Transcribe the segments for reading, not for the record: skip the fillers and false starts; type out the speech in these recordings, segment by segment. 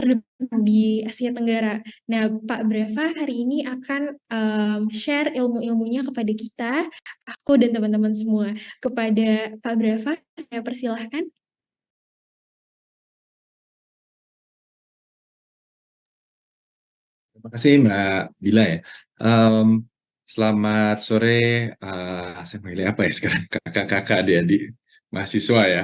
terdepan di Asia Tenggara. Nah, Pak Brafa hari ini akan share ilmu-ilmunya kepada kita, aku dan teman-teman semua. Kepada Pak Brafa, saya persilahkan. Terima kasih Mbak Bila ya. Em, Selamat sore, saya panggilnya apa ya sekarang? Kakak-kakak, adik-adik, mahasiswa ya.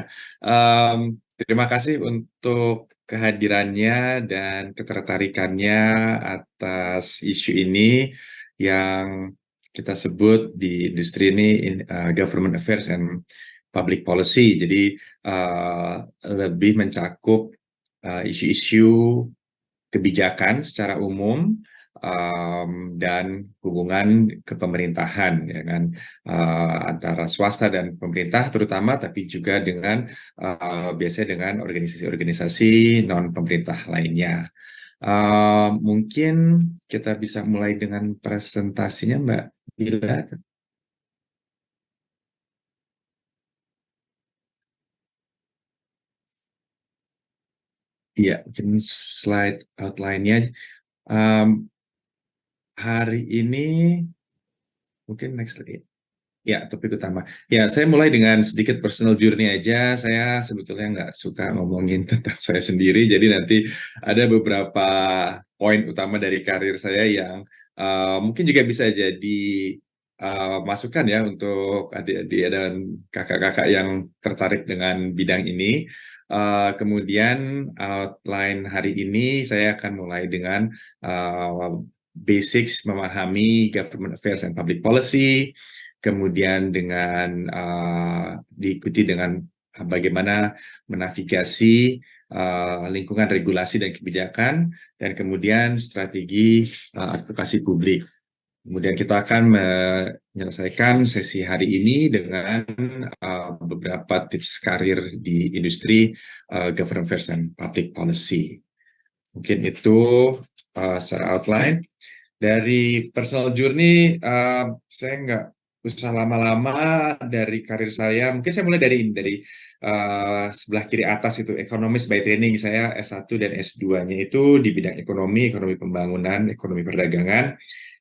Terima kasih untuk kehadirannya dan ketertarikannya atas isu ini yang kita sebut di industri ini Government Affairs and Public Policy. Jadi lebih mencakup isu-isu kebijakan secara umum dan hubungan kepemerintahan ya kan, antara swasta dan pemerintah terutama, tapi juga dengan biasanya dengan organisasi-organisasi non pemerintah lainnya. Mungkin kita bisa mulai dengan presentasinya Mbak Bila. Iya, mungkin slide outline-nya. Um, Hari ini mungkin next lagi. Ya, topik utama. Ya, saya mulai dengan sedikit personal journey aja. Saya sebetulnya nggak suka ngomongin tentang saya sendiri, jadi nanti ada beberapa poin utama dari karir saya yang mungkin juga bisa jadi masukan ya untuk adik-adik dan kakak-kakak yang tertarik dengan bidang ini. Kemudian outline hari ini saya akan mulai dengan basics memahami government affairs and public policy, kemudian dengan diikuti dengan bagaimana menavigasi lingkungan regulasi dan kebijakan, dan kemudian strategi advokasi publik. Kemudian kita akan menyelesaikan sesi hari ini dengan beberapa tips karir di industri government affairs and public policy. Mungkin itu secara outline. Dari personal journey, saya nggak usah lama-lama dari karir saya. Mungkin saya mulai dari sebelah kiri atas itu, ekonomis by training. Saya S1 dan S2-nya itu di bidang ekonomi, ekonomi pembangunan, ekonomi perdagangan.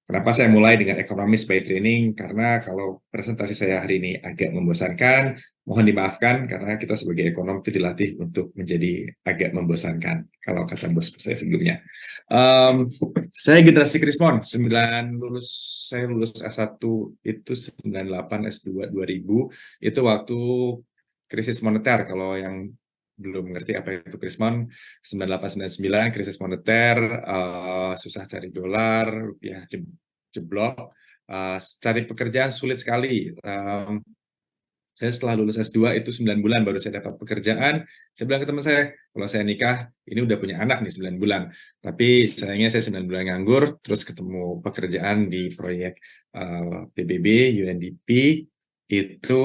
Kenapa saya mulai dengan ekonomis by training? Karena kalau presentasi saya hari ini agak membosankan, mohon dimaafkan karena kita sebagai ekonom itu dilatih untuk menjadi agak membosankan, kalau kata bos saya sebelumnya. Saya generasi Krismon, saya lulus S1 itu 98, S2 2000, itu waktu krisis moneter. Kalau yang belum mengerti apa itu Krismon, 98-99 krisis moneter, susah cari dolar, rupiah jeblok, cari pekerjaan sulit sekali. Saya setelah lulus S2 itu 9 bulan baru saya dapat pekerjaan. Saya bilang ke teman saya, kalau saya nikah, ini udah punya anak nih 9 bulan. Tapi sayangnya saya 9 bulan nganggur, terus ketemu pekerjaan di proyek PBB, UNDP, itu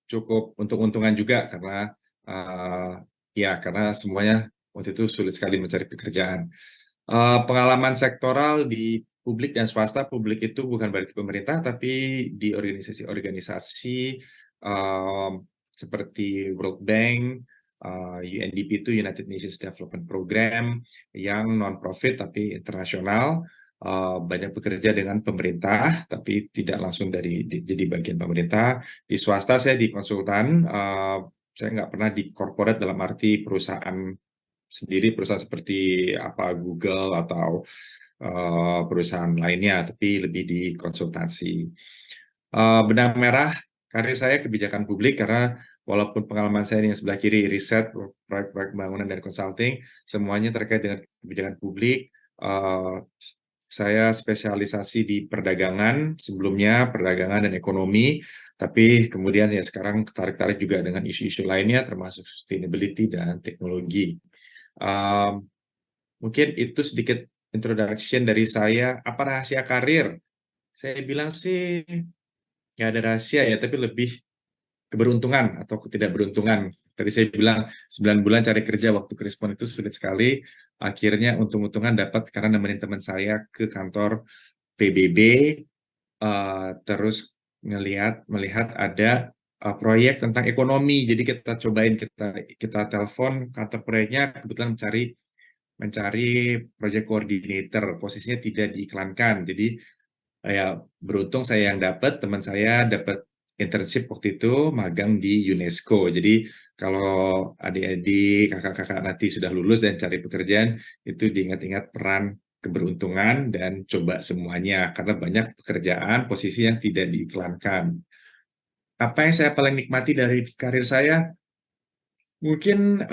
cukup untung-untungan juga karena karena semuanya waktu itu sulit sekali mencari pekerjaan. Pengalaman sektoral di publik dan swasta. Publik itu bukan berarti pemerintah, tapi di organisasi-organisasi seperti World Bank, UNDP itu United Nations Development Program, yang non-profit tapi internasional. Banyak bekerja dengan pemerintah, tapi tidak langsung jadi bagian pemerintah. Di swasta saya di konsultan, saya nggak pernah di corporate dalam arti perusahaan sendiri, perusahaan seperti apa Google atau perusahaan lainnya, tapi lebih di konsultasi. Benang merah karir saya kebijakan publik, karena walaupun pengalaman saya yang sebelah kiri riset, proyek-proyek pembangunan dan consulting, semuanya terkait dengan kebijakan publik. Saya spesialisasi di perdagangan, sebelumnya perdagangan dan ekonomi, tapi kemudian ya sekarang tertarik juga dengan isu-isu lainnya termasuk sustainability dan teknologi. Mungkin itu sedikit introduction dari saya. Apa rahasia karir? Saya bilang sih nggak ada rahasia ya, tapi lebih keberuntungan atau ketidakberuntungan. Tadi saya bilang 9 bulan cari kerja waktu Krispon itu sulit sekali. Akhirnya untung-untungan dapat karena nemenin teman saya ke kantor PBB, terus melihat ada proyek tentang ekonomi. Jadi kita cobain, kita telepon kantor proyeknya, kebetulan mencari project coordinator, posisinya tidak diiklankan. Jadi ya beruntung saya yang dapat, teman saya dapat internship waktu itu magang di UNESCO. Jadi kalau adik-adik, kakak-kakak nanti sudah lulus dan cari pekerjaan, itu diingat-ingat peran keberuntungan dan coba semuanya, karena banyak pekerjaan posisi yang tidak diiklankan. Apa yang saya paling nikmati dari karir saya? Mungkin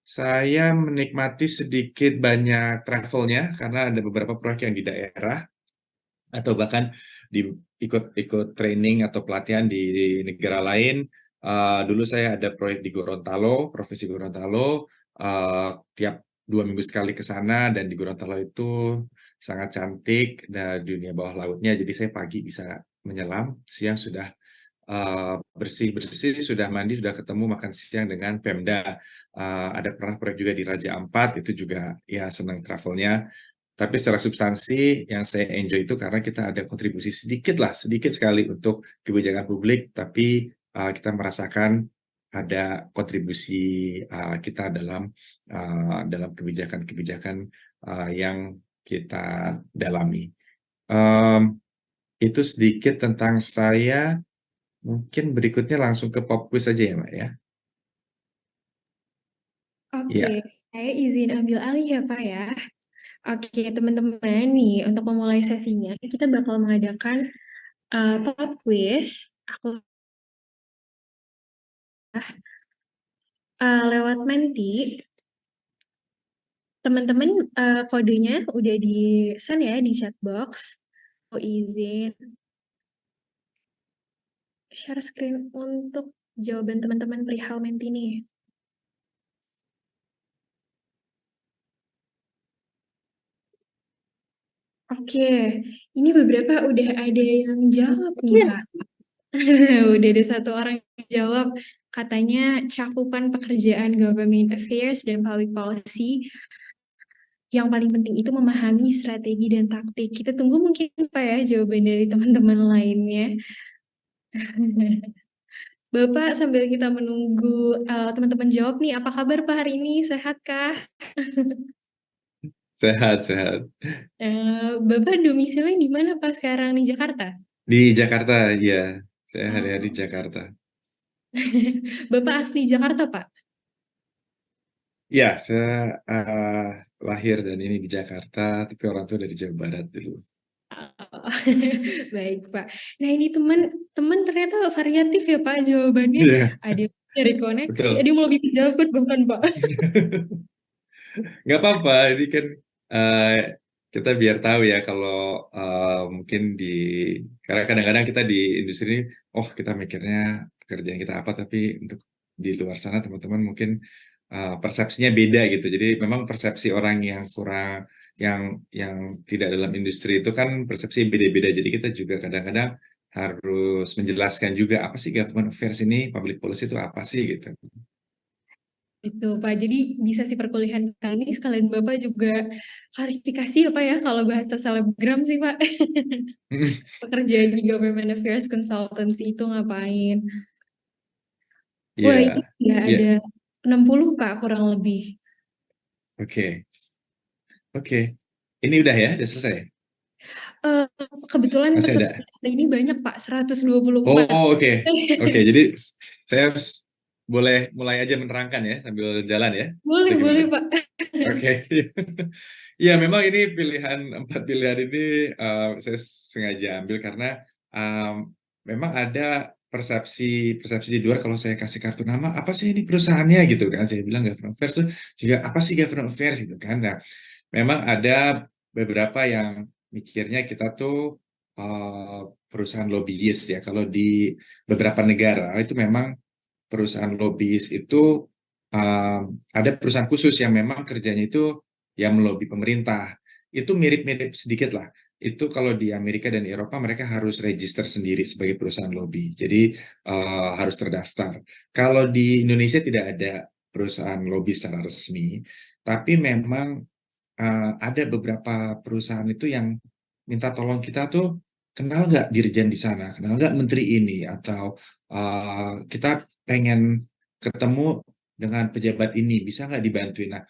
saya menikmati sedikit banyak travelnya, karena ada beberapa proyek yang di daerah, atau bahkan ikut training atau pelatihan di negara lain. Dulu saya ada proyek di Gorontalo, Provinsi Gorontalo, tiap 2 minggu sekali ke sana, dan di Gorontalo itu sangat cantik, dan dunia bawah lautnya, jadi saya pagi bisa menyelam, siang sudah bersih-bersih, sudah mandi, sudah ketemu makan siang dengan Pemda. Ada pernah proyek juga di Raja Ampat, itu juga ya senang travelnya. Tapi secara substansi yang saya enjoy itu karena kita ada kontribusi sedikit lah, sedikit sekali untuk kebijakan publik, tapi kita merasakan ada kontribusi kita dalam kebijakan-kebijakan yang kita dalami. Itu sedikit tentang saya. Mungkin berikutnya langsung ke pop quiz aja ya, Mbak, ya? Oke, Iya. saya izin ambil alih ya, Pak, ya. Oke, teman-teman nih, untuk memulai sesinya, kita bakal mengadakan pop quiz. Aku lewat Menti. Teman-teman, kodenya udah di-send ya di chat box. Aku izin share screen untuk jawaban teman-teman perihal Menti nih. Oke, ini beberapa udah ada yang jawab nih, Pak. Udah ada satu orang yang jawab, katanya cakupan pekerjaan government affairs dan public policy yang paling penting itu memahami strategi dan taktik. Kita tunggu mungkin Pak ya jawaban dari teman-teman lainnya. Bapak, sambil kita menunggu teman-teman jawab nih, apa kabar Pak hari ini? Sehat kah? Sehat, sehat. Bapak domisili di mana Pak sekarang di Jakarta? Di Jakarta, iya. Saya hari-hari Oh. Jakarta. Bapak asli Jakarta, Pak? Ya, saya lahir dan ini di Jakarta, tapi orang tua dari Jawa Barat dulu. Oh, baik, Pak. Nah, ini teman ternyata variatif ya, Pak, jawabannya. Iya, Ada yang cari koneksi, ada betul. yang mau lebih pejabat bahkan, Pak. Nggak apa-apa, ini kan uh, kita biar tahu ya kalau mungkin karena kadang-kadang kita di industri ini, oh kita mikirnya pekerjaan kita apa, tapi untuk di luar sana teman-teman mungkin persepsinya beda gitu. Jadi memang persepsi orang yang kurang, yang tidak dalam industri itu kan persepsi beda-beda. Jadi kita juga kadang-kadang harus menjelaskan juga apa sih government affairs ini, public policy itu apa sih gitu. Itu, Pak. Jadi bisa sih perkuliahan kali ini sekalian Bapak juga klarifikasi ya, Pak ya, kalau bahasa selebgram sih, Pak. Pekerjaan di Government Affairs Consultancy itu ngapain? Wah, ini Iya, nggak iya, ada 60, Pak, kurang lebih. oke. Oke, ini udah ya, udah selesai? Eh, Kebetulan Masih peserta ada? hari ini banyak, Pak, 124. Oh, oke. Oke, jadi saya boleh mulai aja menerangkan ya sambil jalan ya? Atau Boleh, boleh, gimana? Pak. Oke. Ya, memang ini empat pilihan ini saya sengaja ambil karena memang ada persepsi persepsi di luar kalau saya kasih kartu nama, apa sih ini perusahaannya gitu kan? Saya bilang government affairs tuh juga apa sih government affairs gitu kan? Nah, memang ada beberapa yang mikirnya kita tuh perusahaan lobbyis ya. Kalau di beberapa negara itu memang perusahaan lobbyis itu ada perusahaan khusus yang memang kerjanya itu yang melobi pemerintah. Itu mirip-mirip sedikit lah. Itu kalau di Amerika dan Eropa mereka harus register sendiri sebagai perusahaan lobby. Jadi harus terdaftar. Kalau di Indonesia tidak ada perusahaan lobby secara resmi, tapi memang ada beberapa perusahaan itu yang minta tolong kita tuh kenal nggak dirjen di sana, kenal nggak menteri ini, atau kita pengen ketemu dengan pejabat ini, bisa nggak dibantuin? Nah,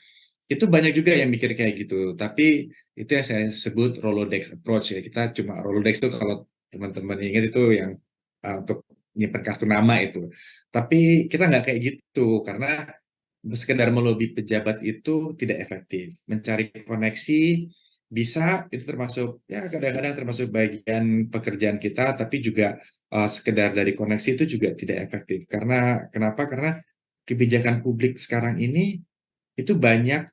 itu banyak juga yang mikir kayak gitu, tapi itu yang saya sebut Rolodex approach ya. Kita cuma Rolodex itu kalau teman-teman ingat itu yang untuk nyimpen kartu nama itu. Tapi kita nggak kayak gitu, karena sekedar melobi pejabat itu tidak efektif. Mencari koneksi bisa, itu termasuk ya kadang-kadang termasuk bagian pekerjaan kita, tapi juga sekedar dari koneksi itu juga tidak efektif. Karena kenapa? Karena kebijakan publik sekarang ini itu banyak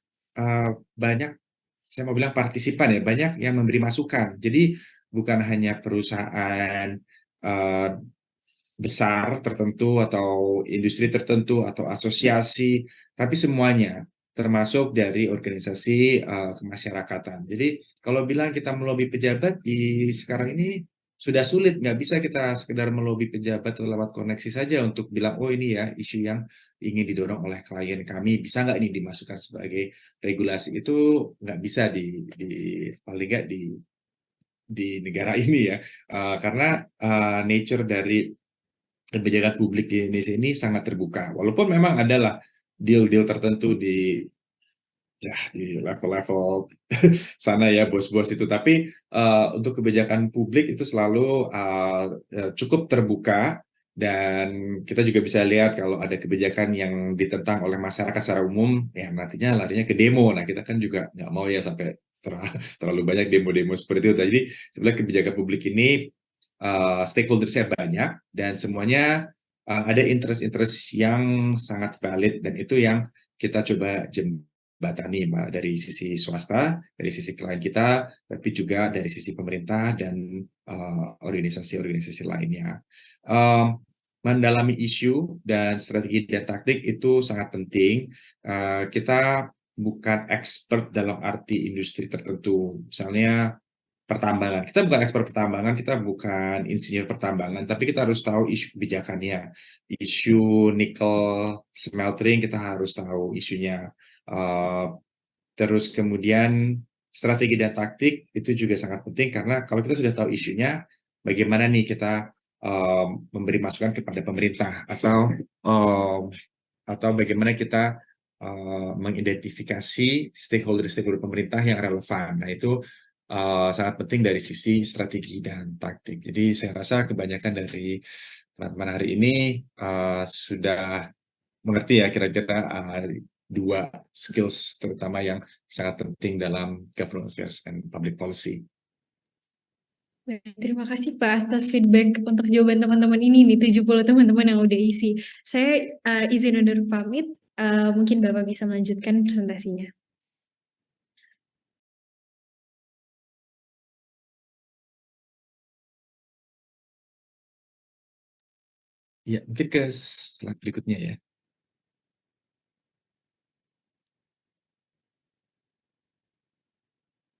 saya mau bilang partisipan ya, banyak yang memberi masukan. Jadi bukan hanya perusahaan uh, besar tertentu atau industri tertentu atau asosiasi, tapi semuanya, termasuk dari organisasi kemasyarakatan. Jadi kalau bilang kita melobi pejabat di sekarang ini sudah sulit, nggak bisa kita sekedar melobi pejabat lewat koneksi saja untuk bilang, oh ini ya isu yang ingin didorong oleh klien kami, bisa nggak ini dimasukkan sebagai regulasi. Itu nggak bisa paling nggak di negara ini ya. Karena nature dari kebijakan publik di Indonesia ini sangat terbuka. Walaupun memang adalah deal-deal tertentu di level-level sana ya bos-bos itu, tapi untuk kebijakan publik itu selalu cukup terbuka, dan kita juga bisa lihat kalau ada kebijakan yang ditentang oleh masyarakat secara umum, ya nantinya larinya ke demo. Nah, kita kan juga nggak mau ya sampai terlalu banyak demo-demo seperti itu. Jadi sebenarnya kebijakan publik ini stakeholdersnya banyak, dan semuanya ada interest-interest yang sangat valid, dan itu yang kita coba jembatani dari sisi swasta, dari sisi klien kita, tapi juga dari sisi pemerintah dan organisasi-organisasi lainnya. Mendalami isu dan strategi dan taktik itu sangat penting. Kita bukan expert dalam arti industri tertentu, misalnya pertambangan. Kita bukan ekspor pertambangan, kita bukan insinyur pertambangan, tapi kita harus tahu isu kebijakannya. Isu nikel smeltering kita harus tahu isunya. Terus kemudian strategi dan taktik itu juga sangat penting, karena kalau kita sudah tahu isunya, bagaimana nih kita memberi masukan kepada pemerintah, atau bagaimana kita mengidentifikasi stakeholder-stakeholder pemerintah yang relevan. Nah, itu sangat penting dari sisi strategi dan taktik. Jadi saya rasa kebanyakan dari teman-teman hari ini sudah mengerti ya kira-kira dua skills terutama yang sangat penting dalam government affairs and public policy. Baik, terima kasih Pak atas feedback untuk jawaban teman-teman ini nih, 70 teman-teman yang udah isi. Saya izin undur pamit, mungkin Bapak bisa melanjutkan presentasinya. Ya, mungkin ke slide berikutnya ya.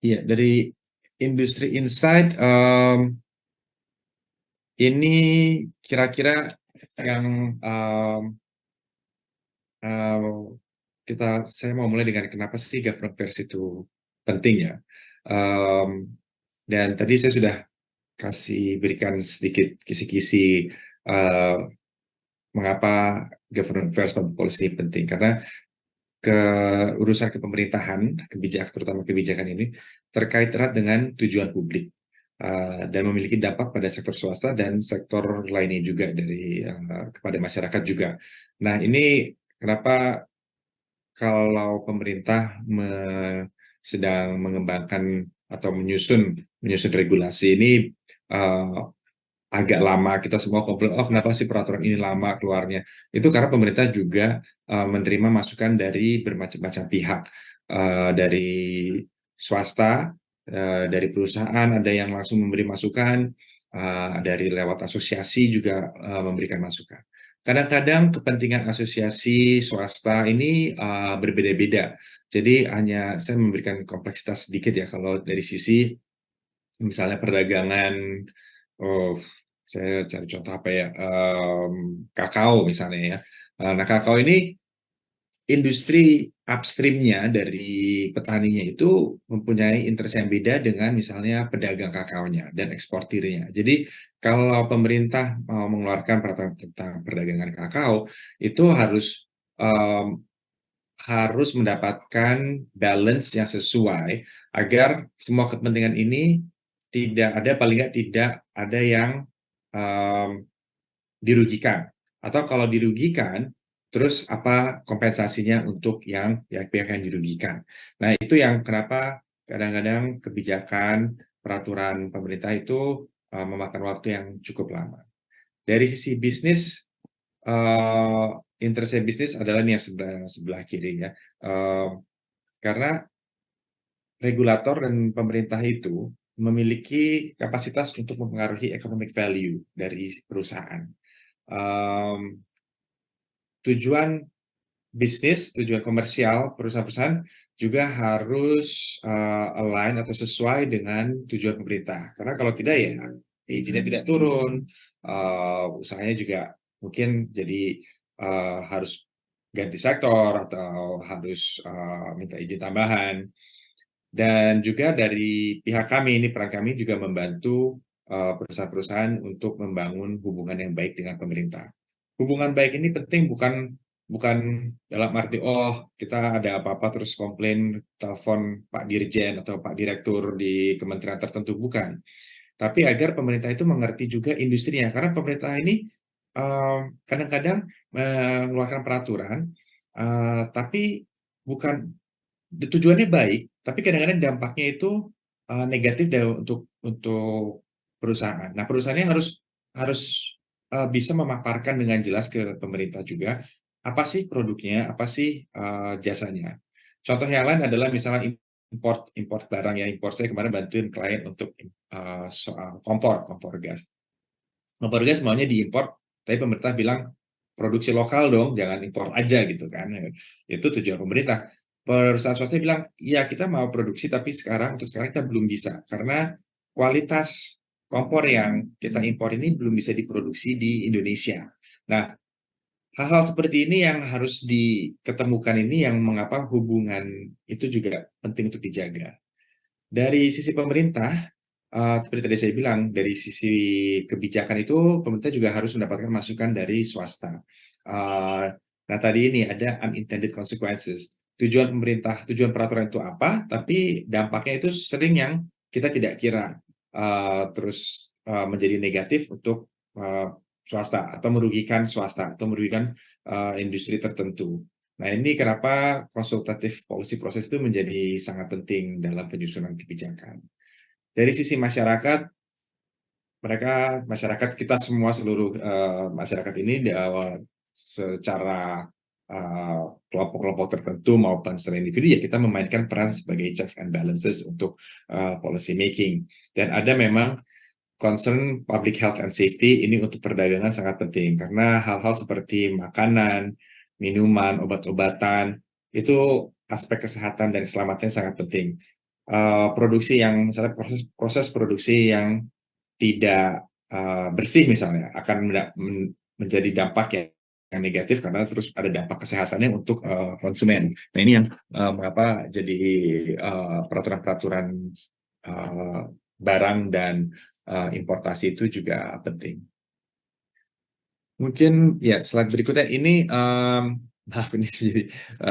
Iya, dari industri insight ini kira-kira yang saya mau mulai dengan kenapa sih government affairs itu penting ya. Dan tadi saya sudah berikan sedikit kisi-kisi mengapa government affairs public policy penting, karena urusan kepemerintahan, terutama kebijakan ini terkait erat dengan tujuan publik dan memiliki dampak pada sektor swasta dan sektor lainnya juga kepada masyarakat juga. Nah, ini kenapa kalau pemerintah sedang mengembangkan atau menyusun regulasi ini agak lama, kita semua komplain, oh kenapa sih peraturan ini lama keluarnya? Itu karena pemerintah juga menerima masukan dari bermacam-macam pihak, dari swasta, dari perusahaan, ada yang langsung memberi masukan, dari lewat asosiasi juga memberikan masukan. Kadang-kadang kepentingan asosiasi swasta ini berbeda-beda. Jadi hanya saya memberikan kompleksitas sedikit ya, kalau dari sisi misalnya perdagangan, oh, saya cari contoh apa ya, kakao misalnya ya. Nah, kakao ini industri upstream-nya dari petaninya itu mempunyai interest yang beda dengan misalnya pedagang kakaonya dan eksportirnya. Jadi kalau pemerintah mau mengeluarkan peraturan tentang perdagangan kakao, itu harus mendapatkan balance yang sesuai agar semua kepentingan ini tidak ada, paling nggak tidak ada yang um, dirugikan. Atau kalau dirugikan, terus apa kompensasinya untuk yang pihak yang dirugikan. Nah, itu yang kenapa kadang-kadang kebijakan peraturan pemerintah itu memakan waktu yang cukup lama. Dari sisi bisnis, interest bisnis adalah ini yang sebelah kiri ya. Karena regulator dan pemerintah itu memiliki kapasitas untuk mempengaruhi economic value dari perusahaan. Um, Tujuan bisnis, tujuan komersial perusahaan-perusahaan juga harus align atau sesuai dengan tujuan pemerintah. Karena kalau tidak ya izinnya tidak turun, usahanya juga mungkin jadi harus ganti sektor atau harus minta izin tambahan. Dan juga dari pihak kami, ini peran kami juga membantu perusahaan-perusahaan untuk membangun hubungan yang baik dengan pemerintah. Hubungan baik ini penting bukan bukan dalam arti, oh kita ada apa-apa terus komplain, telepon Pak Dirjen atau Pak Direktur di kementerian tertentu, bukan. Tapi agar pemerintah itu mengerti juga industrinya, karena pemerintah ini kadang-kadang mengeluarkan peraturan, tapi bukan tujuannya baik, tapi kadang-kadang dampaknya itu negatif untuk perusahaan. Nah, perusahaannya harus bisa memaparkan dengan jelas ke pemerintah juga apa sih produknya, apa sih jasanya. Contoh yang lain adalah misalnya import import barang ya, import saya kemarin bantuin klien untuk soal kompor gas. Kompor gas maunya diimpor, tapi pemerintah bilang produksi lokal dong, jangan impor aja gitu kan. Itu tujuan pemerintah. Perusahaan swasta bilang, iya kita mau produksi tapi untuk sekarang kita belum bisa karena kualitas kompor yang kita impor ini belum bisa diproduksi di Indonesia. Nah, hal-hal seperti ini yang harus diketemukan, ini yang mengapa hubungan itu juga penting untuk dijaga. Dari sisi pemerintah, seperti tadi saya bilang, dari sisi kebijakan itu pemerintah juga harus mendapatkan masukan dari swasta. Nah tadi ini ada unintended consequences. Tujuan peraturan itu apa, tapi dampaknya itu sering yang kita tidak kira, terus menjadi negatif untuk swasta atau merugikan swasta atau merugikan industri tertentu. Nah, ini kenapa konsultatif policy process itu menjadi sangat penting dalam penyusunan kebijakan. Dari sisi masyarakat, masyarakat kita semua, seluruh masyarakat ini secara kelompok-kelompok tertentu maupun secara individu, ya kita memainkan peran sebagai checks and balances untuk policy making. Dan ada memang concern public health and safety ini untuk perdagangan sangat penting karena hal-hal seperti makanan, minuman, obat-obatan itu aspek kesehatan dan keselamatan sangat penting. Produksi yang misalnya proses produksi yang tidak bersih misalnya akan menjadi dampak yang negatif karena terus ada dampak kesehatannya untuk konsumen. Nah ini yang mengapa jadi peraturan-peraturan barang dan importasi itu juga penting. Mungkin ya slide berikutnya ini, maaf ini jadi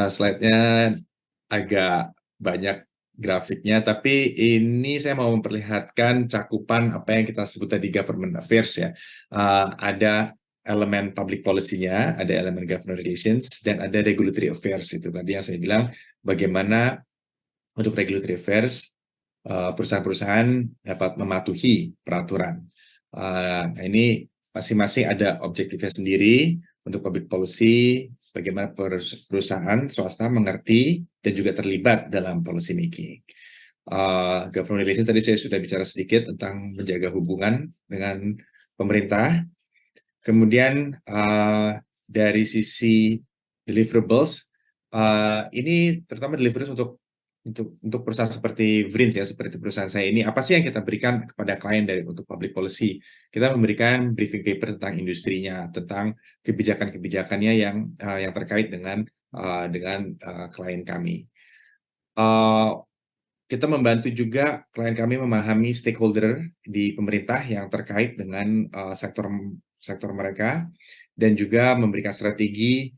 slide-nya agak banyak grafiknya, tapi ini saya mau memperlihatkan cakupan apa yang kita sebut tadi government affairs ya. Ada elemen public policy-nya, ada elemen government relations, dan ada regulatory affairs. Itu tadi yang saya bilang bagaimana untuk regulatory affairs perusahaan-perusahaan dapat mematuhi peraturan. Nah ini masing-masing ada objektifnya sendiri. Untuk public policy, bagaimana perusahaan swasta mengerti dan juga terlibat dalam policy making. Government relations tadi saya sudah bicara sedikit tentang menjaga hubungan dengan pemerintah. Kemudian dari sisi deliverables, ini terutama deliverables untuk perusahaan seperti Vrins ya, seperti perusahaan saya ini, apa sih yang kita berikan kepada klien untuk public policy? Kita memberikan briefing paper tentang industrinya, tentang kebijakan-kebijakannya yang terkait dengan dengan klien kami. Kita membantu juga klien kami memahami stakeholder di pemerintah yang terkait dengan sektor mereka, dan juga memberikan strategi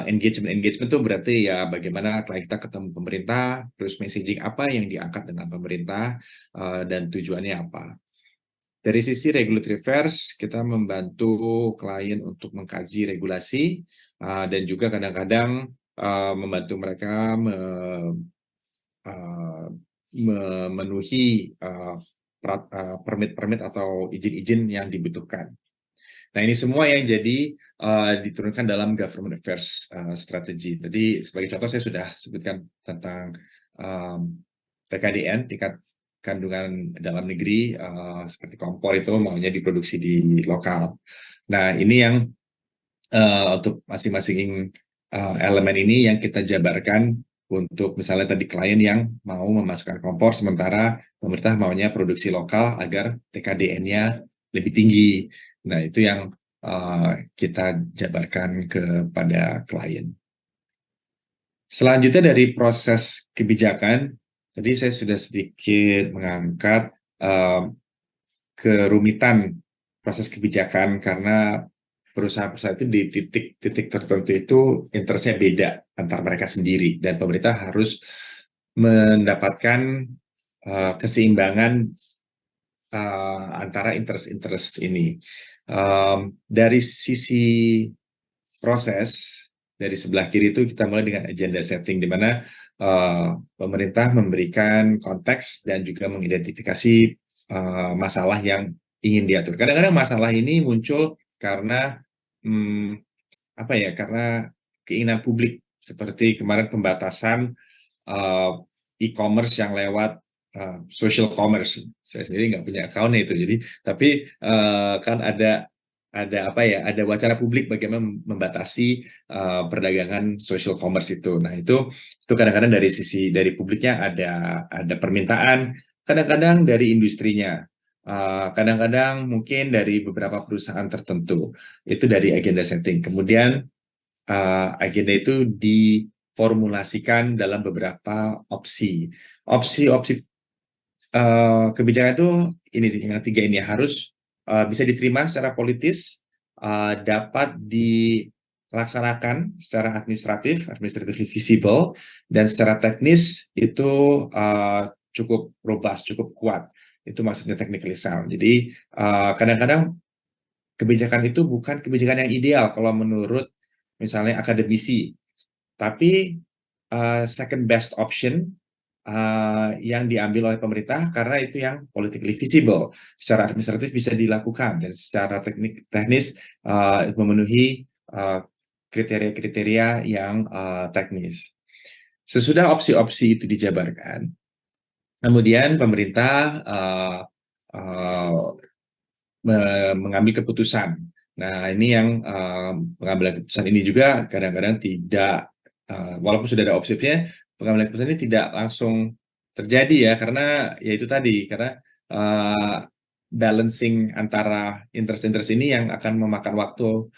engagement itu berarti ya bagaimana klien kita ketemu pemerintah, terus messaging apa yang diangkat dengan pemerintah, dan tujuannya apa. Dari sisi regulatory affairs, kita membantu klien untuk mengkaji regulasi, dan juga kadang-kadang membantu mereka memenuhi permit-permit atau izin-izin yang dibutuhkan. Nah, ini semua yang jadi diturunkan dalam government affairs strategy. Tadi sebagai contoh saya sudah sebutkan tentang TKDN, tingkat kandungan dalam negeri, seperti kompor itu maunya diproduksi di lokal. Nah, ini yang untuk masing-masing elemen ini yang kita jabarkan untuk misalnya tadi klien yang mau memasukkan kompor, sementara pemerintah maunya produksi lokal agar TKDN-nya lebih tinggi. Nah, itu yang kita jabarkan kepada klien. Selanjutnya dari proses kebijakan, tadi saya sudah sedikit mengangkat kerumitan proses kebijakan karena perusahaan-perusahaan itu di titik-titik tertentu itu interestnya beda antar mereka sendiri, dan pemerintah harus mendapatkan keseimbangan antara interest ini. Dari sisi proses, dari sebelah kiri itu kita mulai dengan agenda setting, di mana pemerintah memberikan konteks dan juga mengidentifikasi masalah yang ingin diatur. Kadang-kadang masalah ini muncul karena karena keinginan publik, seperti kemarin pembatasan e-commerce yang lewat social commerce. Saya sendiri nggak punya account itu, jadi tapi kan ada wacana publik bagaimana membatasi perdagangan social commerce itu. Nah, itu kadang-kadang dari publiknya ada permintaan, kadang-kadang dari industrinya, kadang-kadang mungkin dari beberapa perusahaan tertentu. Itu dari agenda setting. Kemudian agenda itu diformulasikan dalam beberapa opsi. Opsi-opsi kebijakan itu ini yang tiga ini harus bisa diterima secara politis, dapat dilaksanakan secara administratively visible, dan secara teknis itu cukup robust, cukup kuat. Itu maksudnya technically sound. Jadi kadang-kadang kebijakan itu bukan kebijakan yang ideal kalau menurut misalnya akademisi, tapi second best option yang diambil oleh pemerintah karena itu yang politically visible, secara administratif bisa dilakukan, dan secara teknis memenuhi kriteria-kriteria yang teknis. Sesudah opsi-opsi itu dijabarkan, kemudian pemerintah mengambil keputusan. Nah, ini yang pengambilan keputusan ini juga kadang-kadang tidak, walaupun sudah ada opsinya, pengambilan keputusan ini tidak langsung terjadi ya, karena ya itu tadi, karena balancing antara interest ini yang akan memakan waktu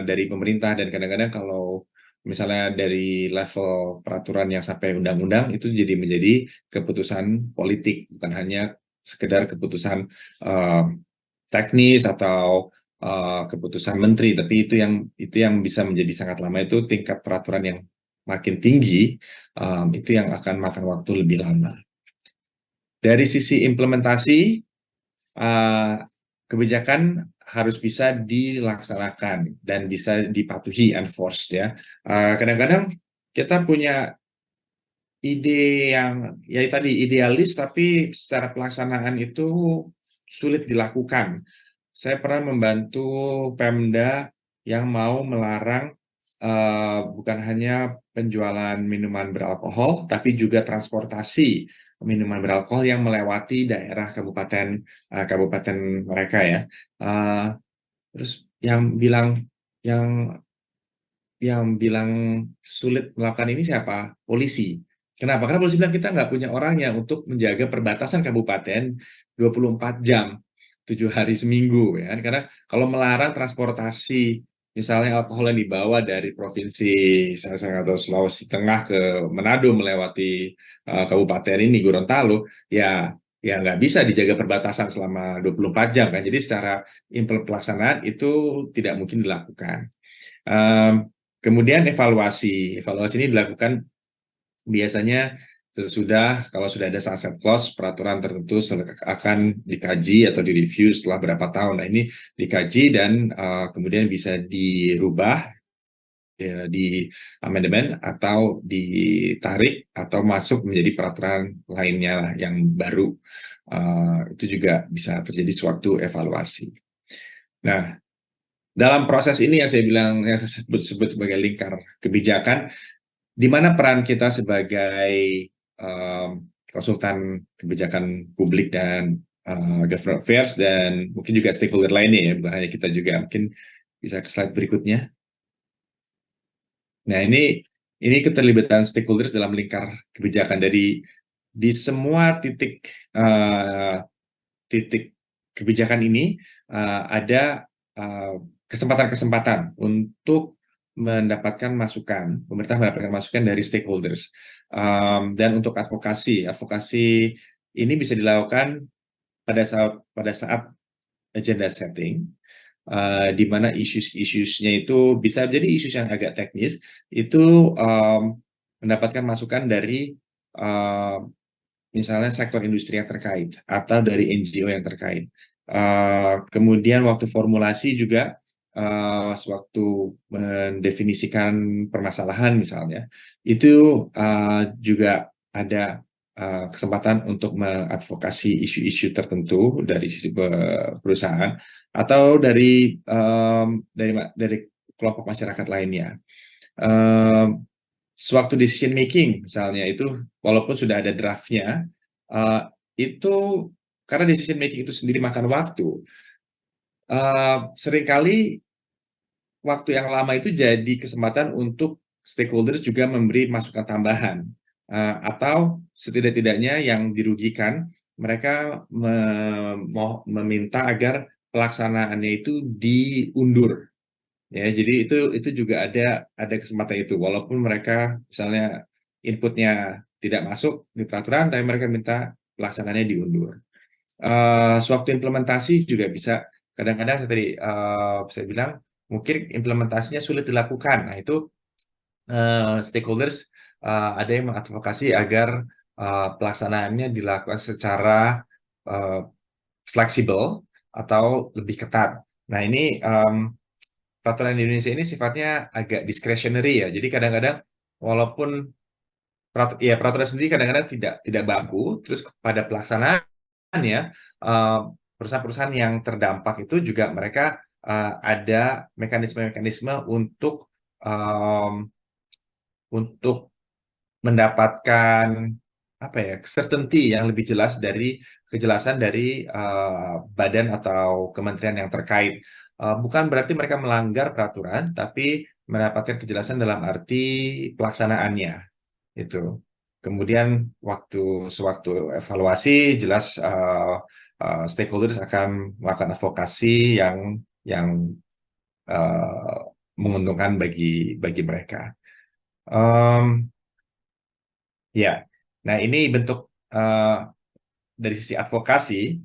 dari pemerintah, dan kadang-kadang kalau misalnya dari level peraturan yang sampai undang-undang itu jadi menjadi keputusan politik, bukan hanya sekedar keputusan teknis atau keputusan menteri, tapi itu yang bisa menjadi sangat lama, itu tingkat peraturan yang makin tinggi, itu yang akan makan waktu lebih lama. Dari sisi implementasi, kebijakan harus bisa dilaksanakan dan bisa dipatuhi, enforced ya. Kadang-kadang kita punya ide yang ya tadi idealis, tapi secara pelaksanaan itu sulit dilakukan. Saya pernah membantu Pemda yang mau melarang bukan hanya penjualan minuman beralkohol, tapi juga transportasi minuman beralkohol yang melewati daerah kabupaten mereka ya. Terus yang bilang sulit melakukan ini siapa? Polisi. Kenapa? Karena polisi bilang kita nggak punya orangnya untuk menjaga perbatasan kabupaten 24 jam, 7 hari seminggu ya. Karena kalau melarang transportasi misalnya alkohol yang dibawa dari provinsi saya atau Sulawesi Tengah ke Manado melewati kabupaten ini Gorontalo, ya nggak bisa dijaga perbatasan selama 24 jam kan. Jadi secara pelaksanaan itu tidak mungkin dilakukan. Kemudian evaluasi ini dilakukan biasanya sesudah kalau sudah ada sunset clause, peraturan tertentu akan dikaji atau direview setelah berapa tahun. Nah, ini dikaji dan kemudian bisa dirubah, ya, di amandemen atau ditarik atau masuk menjadi peraturan lainnya lah yang baru. Itu juga bisa terjadi suatu evaluasi. Nah, dalam proses ini yang saya bilang, yang saya sebut sebagai lingkar kebijakan, di mana peran kita sebagai konsultan kebijakan publik dan government affairs dan mungkin juga stakeholder lainnya ya, bukan hanya kita juga. Mungkin bisa ke slide berikutnya. Nah, ini keterlibatan stakeholders dalam lingkar kebijakan dari di semua titik kebijakan ini ada kesempatan-kesempatan untuk mendapatkan masukan, pemerintah mendapatkan masukan dari stakeholders. Dan untuk advokasi ini bisa dilakukan pada saat agenda setting, di mana isu-isunya itu bisa jadi isu yang agak teknis, itu mendapatkan masukan dari misalnya sektor industri yang terkait atau dari NGO yang terkait. Kemudian waktu formulasi juga, sewaktu mendefinisikan permasalahan misalnya, itu juga ada kesempatan untuk mengadvokasi isu-isu tertentu dari sisi perusahaan atau dari kelompok masyarakat lainnya. Sewaktu decision making misalnya itu walaupun sudah ada draftnya, itu karena decision making itu sendiri makan waktu, seringkali waktu yang lama itu jadi kesempatan untuk stakeholders juga memberi masukan tambahan, atau setidak-tidaknya yang dirugikan mereka meminta agar pelaksanaannya itu diundur. Ya, jadi itu juga ada kesempatan itu. Walaupun mereka misalnya inputnya tidak masuk di peraturan, tapi mereka minta pelaksanaannya diundur. Sewaktu implementasi juga bisa, kadang-kadang tadi saya bilang mungkin implementasinya sulit dilakukan. Nah, itu stakeholders ada yang mengadvokasi agar pelaksanaannya dilakukan secara fleksibel atau lebih ketat. Nah, ini peraturan di Indonesia ini sifatnya agak discretionary ya. Jadi kadang-kadang walaupun peraturan sendiri kadang-kadang tidak baku, terus pada pelaksanaan ya perusahaan-perusahaan yang terdampak itu juga mereka ada mekanisme-mekanisme untuk mendapatkan apa ya, certainty yang lebih jelas dari kejelasan dari badan atau kementerian yang terkait. Bukan berarti mereka melanggar peraturan, tapi mendapatkan kejelasan dalam arti pelaksanaannya itu. Kemudian sewaktu evaluasi jelas stakeholders akan melakukan advokasi yang menguntungkan bagi mereka. Ya, nah ini bentuk dari sisi advokasi.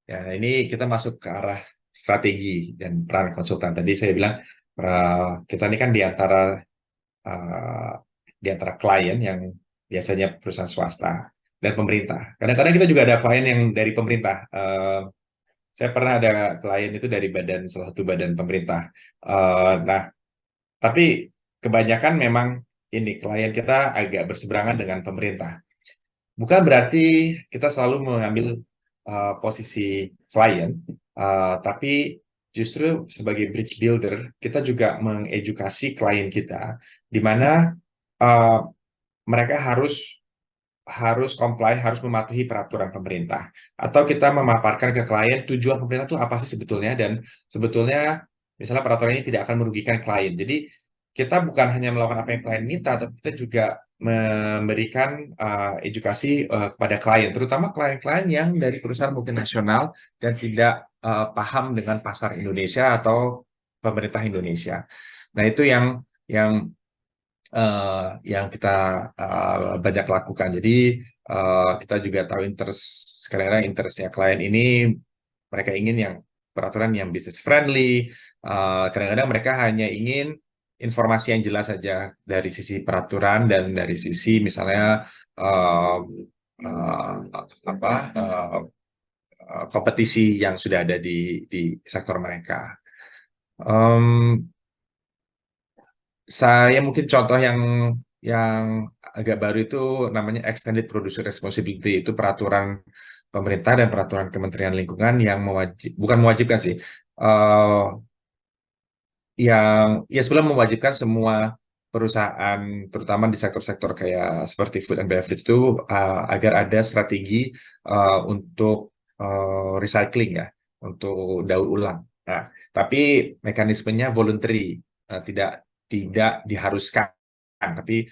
Ya, ini kita masuk ke arah strategi dan peran konsultan. Tadi saya bilang kita ini kan di antara klien yang biasanya perusahaan swasta dan pemerintah. Kadang-kadang kita juga ada klien yang dari pemerintah. Saya pernah ada klien itu dari salah satu badan pemerintah. Nah, tapi kebanyakan memang ini klien kita agak berseberangan dengan pemerintah. Bukan berarti kita selalu mengambil posisi klien, tapi justru sebagai bridge builder, kita juga mengedukasi klien kita, di mana mereka harus comply, harus mematuhi peraturan pemerintah. Atau kita memaparkan ke klien tujuan pemerintah itu apa sih sebetulnya, dan sebetulnya misalnya peraturan ini tidak akan merugikan klien. Jadi kita bukan hanya melakukan apa yang klien minta, tapi kita juga memberikan edukasi kepada klien, terutama klien-klien yang dari perusahaan multinasional dan tidak paham dengan pasar Indonesia atau pemerintah Indonesia. Nah, itu yang kita banyak lakukan. Jadi kita juga tahu kadang-kadang interestnya klien ini, mereka ingin yang peraturan yang business friendly. Kadang-kadang mereka hanya ingin informasi yang jelas saja dari sisi peraturan dan dari sisi misalnya uh, uh, apa kompetisi yang sudah ada di sektor mereka. Saya mungkin contoh yang agak baru itu namanya Extended Producer Responsibility, itu peraturan pemerintah dan peraturan Kementerian Lingkungan yang bukan mewajibkan sih, eh, yang ya sebelum mewajibkan semua perusahaan, terutama di sektor-sektor kayak seperti food and beverage itu, agar ada strategi untuk recycling ya, untuk daur ulang. Nah, tapi mekanismenya voluntary, tidak tidak diharuskan, tapi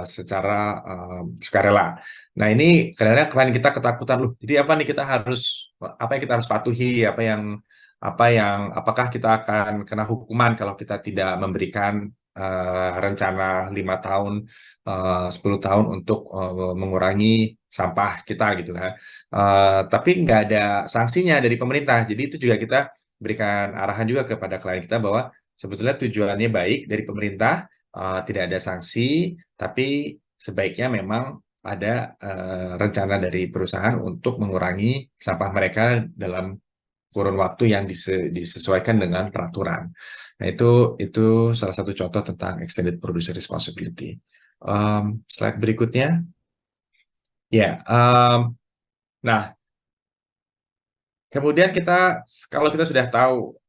secara sukarela. Nah, ini kadang-kadang klien kita ketakutan loh. Jadi apa yang kita harus patuhi, apakah kita akan kena hukuman kalau kita tidak memberikan rencana 5 tahun, 10 tahun untuk mengurangi sampah kita gitu kan. Tapi nggak ada sanksinya dari pemerintah. Jadi itu juga kita berikan arahan juga kepada klien kita bahwa sebetulnya tujuannya baik dari pemerintah, tidak ada sanksi, tapi sebaiknya memang ada rencana dari perusahaan untuk mengurangi sampah mereka dalam kurun waktu yang disesuaikan dengan peraturan. Nah, itu salah satu contoh tentang extended producer responsibility. Slide berikutnya. Ya, nah, kemudian kalau kita sudah tahu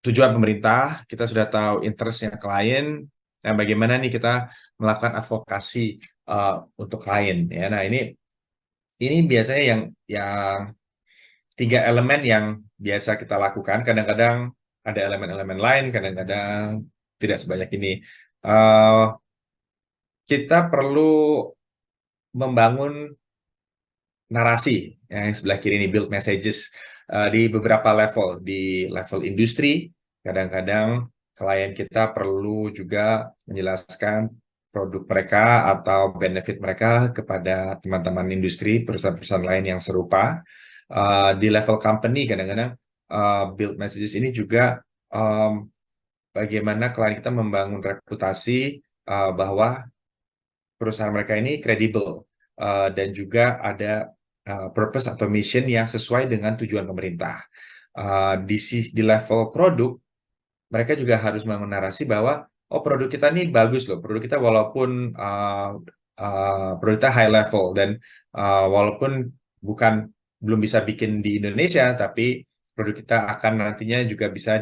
tujuan pemerintah, kita sudah tahu interestnya klien, nah bagaimana nih kita melakukan advokasi untuk klien ya. Nah, ini biasanya yang 3 elemen yang biasa kita lakukan. Kadang-kadang ada elemen-elemen lain, kadang-kadang tidak sebanyak ini. Kita perlu membangun narasi yang sebelah kiri ini, build messages di beberapa level. Di level industri, kadang-kadang klien kita perlu juga menjelaskan produk mereka atau benefit mereka kepada teman-teman industri, perusahaan-perusahaan lain yang serupa. Di level company, kadang-kadang build messages ini juga bagaimana klien kita membangun reputasi bahwa perusahaan mereka ini kredibel, dan juga ada purpose atau mission yang sesuai dengan tujuan pemerintah. Di level produk, mereka juga harus membangun narasi bahwa oh, produk kita ini bagus loh, produk kita walaupun produk kita high level dan walaupun belum bisa bikin di Indonesia, tapi produk kita akan nantinya juga bisa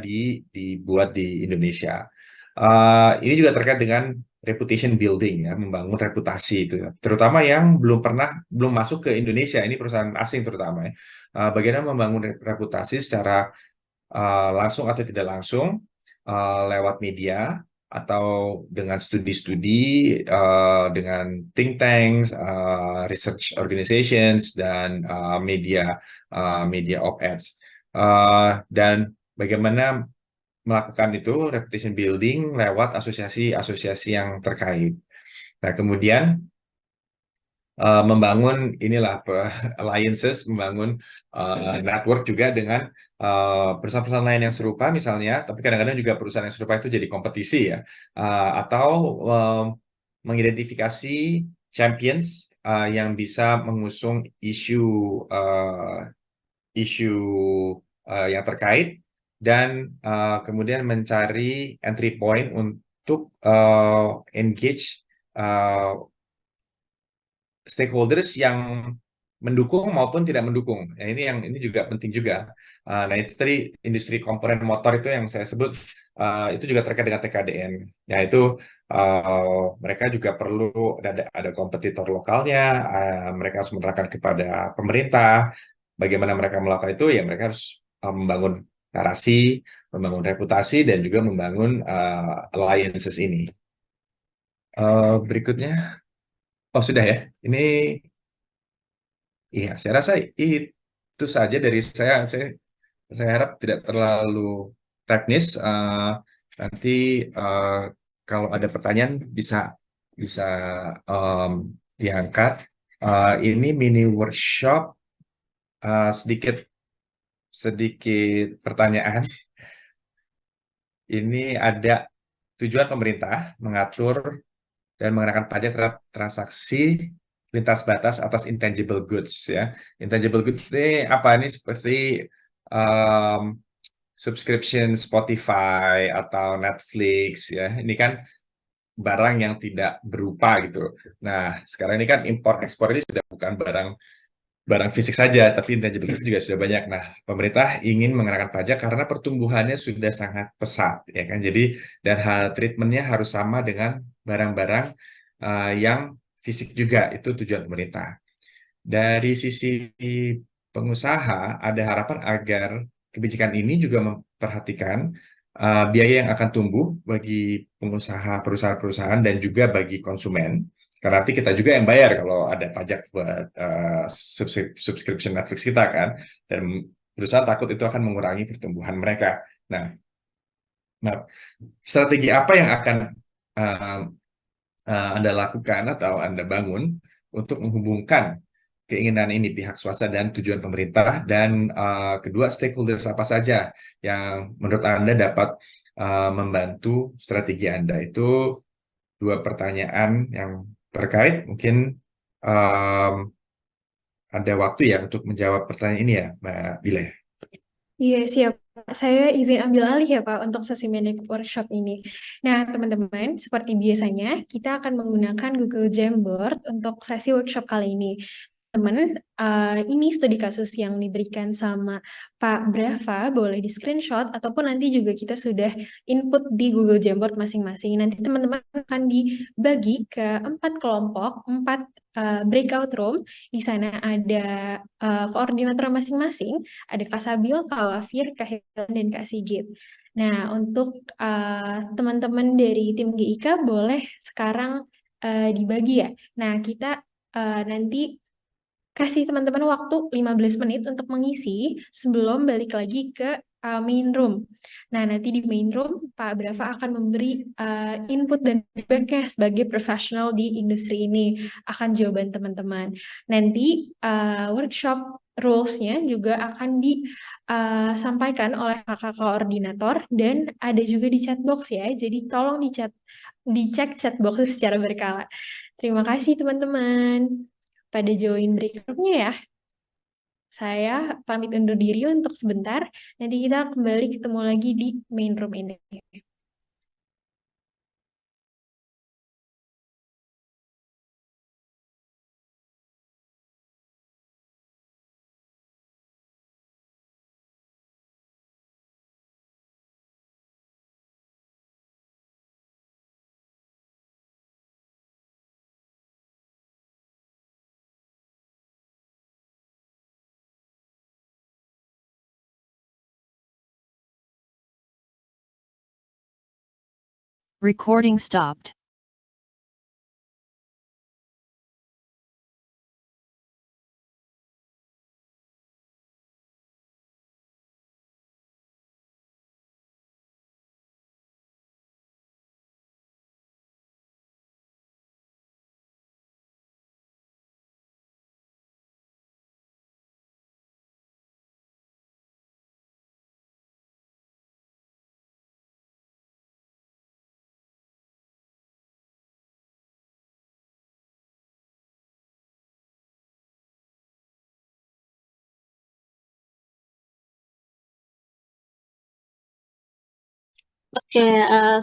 dibuat di Indonesia. Ini juga terkait dengan reputation building ya, membangun reputasi itu ya. Terutama yang belum masuk ke Indonesia, ini perusahaan asing terutama ya. Bagaimana membangun reputasi secara langsung atau tidak langsung lewat media atau dengan studi-studi, dengan think tanks, research organizations, dan media op-eds. Dan bagaimana melakukan itu reputation building lewat asosiasi-asosiasi yang terkait. Nah, kemudian membangun alliances, membangun network juga dengan perusahaan-perusahaan lain yang serupa misalnya, tapi kadang-kadang juga perusahaan yang serupa itu jadi kompetisi ya, atau mengidentifikasi champions yang bisa mengusung isu yang terkait, dan kemudian mencari entry point untuk engage stakeholders yang mendukung maupun tidak mendukung. Nah, ini juga penting juga. Nah, itu tadi industri komponen motor itu yang saya sebut, itu juga terkait dengan TKDN. Ya, itu mereka juga perlu ada kompetitor lokalnya, mereka harus menerangkan kepada pemerintah bagaimana mereka melakukan itu. Ya, mereka harus membangun narasi, membangun reputasi, dan juga membangun alliances ini. Berikutnya, oh sudah ya. Ini Iya, saya rasa itu saja dari saya. Saya harap tidak terlalu teknis. Nanti kalau ada pertanyaan bisa bisa diangkat. Ini mini workshop, sedikit sedikit pertanyaan. Ini ada tujuan pemerintah mengatur dan mengenakan pajak terhadap transaksi lintas batas atas intangible goods, ya. Intangible goods ini apa? Ini seperti um, subscription Spotify atau Netflix, ya. Ini kan barang yang tidak berupa gitu. Nah, sekarang ini kan impor ekspor ini sudah bukan barang barang fisik saja, tapi intangible goods juga sudah banyak. Nah, pemerintah ingin mengenakan pajak karena pertumbuhannya sudah sangat pesat, ya kan. Jadi dan hal treatmentnya harus sama dengan barang-barang yang fisik juga. Itu tujuan pemerintah. Dari sisi pengusaha, ada harapan agar kebijakan ini juga memperhatikan biaya yang akan tumbuh bagi pengusaha perusahaan-perusahaan dan juga bagi konsumen. Karena nanti kita juga yang bayar kalau ada pajak buat subscription Netflix kita kan. Dan perusahaan takut itu akan mengurangi pertumbuhan mereka. Nah, strategi apa yang akan uh, Anda lakukan atau Anda bangun untuk menghubungkan keinginan ini pihak swasta dan tujuan pemerintah, dan kedua stakeholders apa saja yang menurut Anda dapat membantu strategi Anda? Itu dua pertanyaan yang terkait. Mungkin um, ada waktu ya untuk menjawab pertanyaan ini, ya, Mbak Bile. Iya, siap. Saya izin ambil alih ya, Pak, untuk sesi mini workshop ini. Nah, teman-teman, seperti biasanya, kita akan menggunakan Google Jamboard untuk sesi workshop kali ini. Teman, ini studi kasus yang diberikan sama Pak Brava, boleh di screenshot, ataupun nanti juga kita sudah input di Google Jamboard masing-masing. Nanti teman-teman akan dibagi ke 4 kelompok, 4 breakout room. Di sana ada koordinator masing-masing, ada Kak Sabil, Kak Wafir, Kak Helen, dan Kak Sigit. Nah, untuk teman-teman dari tim GIK boleh sekarang dibagi ya. Nah, kita nanti kasih teman-teman waktu 15 menit untuk mengisi sebelum balik lagi ke main room. Nah, nanti di main room, Pak Brava akan memberi input dan feedbacknya sebagai profesional di industri ini akan jawaban teman-teman. Nanti workshop rules-nya juga akan disampaikan oleh kakak koordinator dan ada juga di chat box ya. Jadi tolong dicek chat box secara berkala. Terima kasih teman-teman pada join berikutnya ya. Saya pamit undur diri untuk sebentar. Nanti kita kembali ketemu lagi di main room ini. Recording stopped. Oke,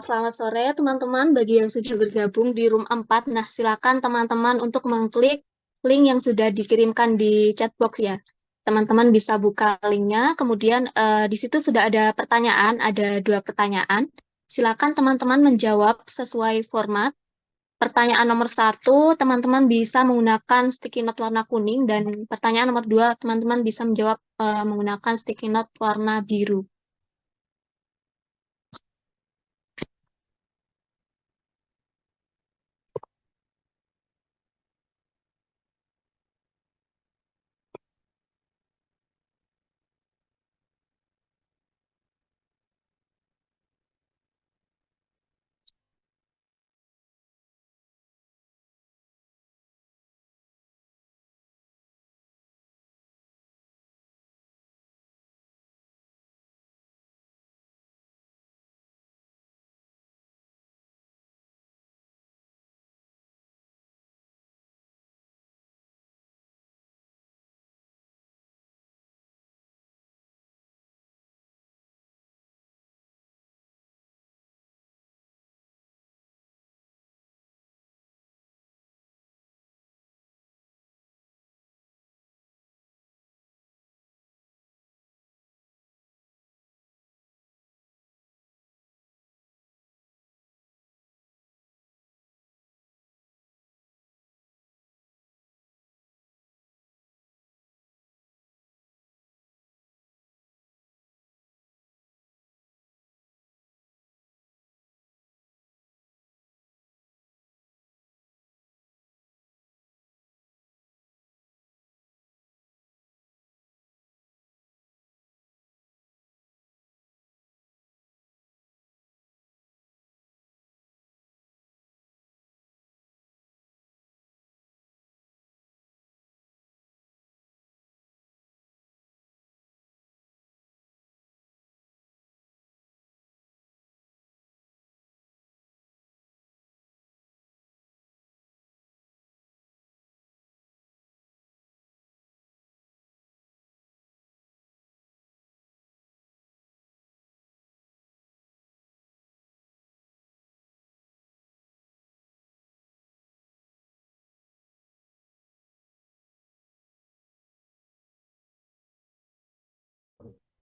selamat sore teman-teman bagi yang sudah bergabung di room 4. Nah, silakan teman-teman untuk mengklik link yang sudah dikirimkan di chat box ya. Teman-teman bisa buka linknya, kemudian di situ sudah ada pertanyaan, ada 2 pertanyaan. Silakan teman-teman menjawab sesuai format. Pertanyaan nomor 1, teman-teman bisa menggunakan sticky note warna kuning, dan pertanyaan nomor 2, teman-teman bisa menjawab menggunakan sticky note warna biru.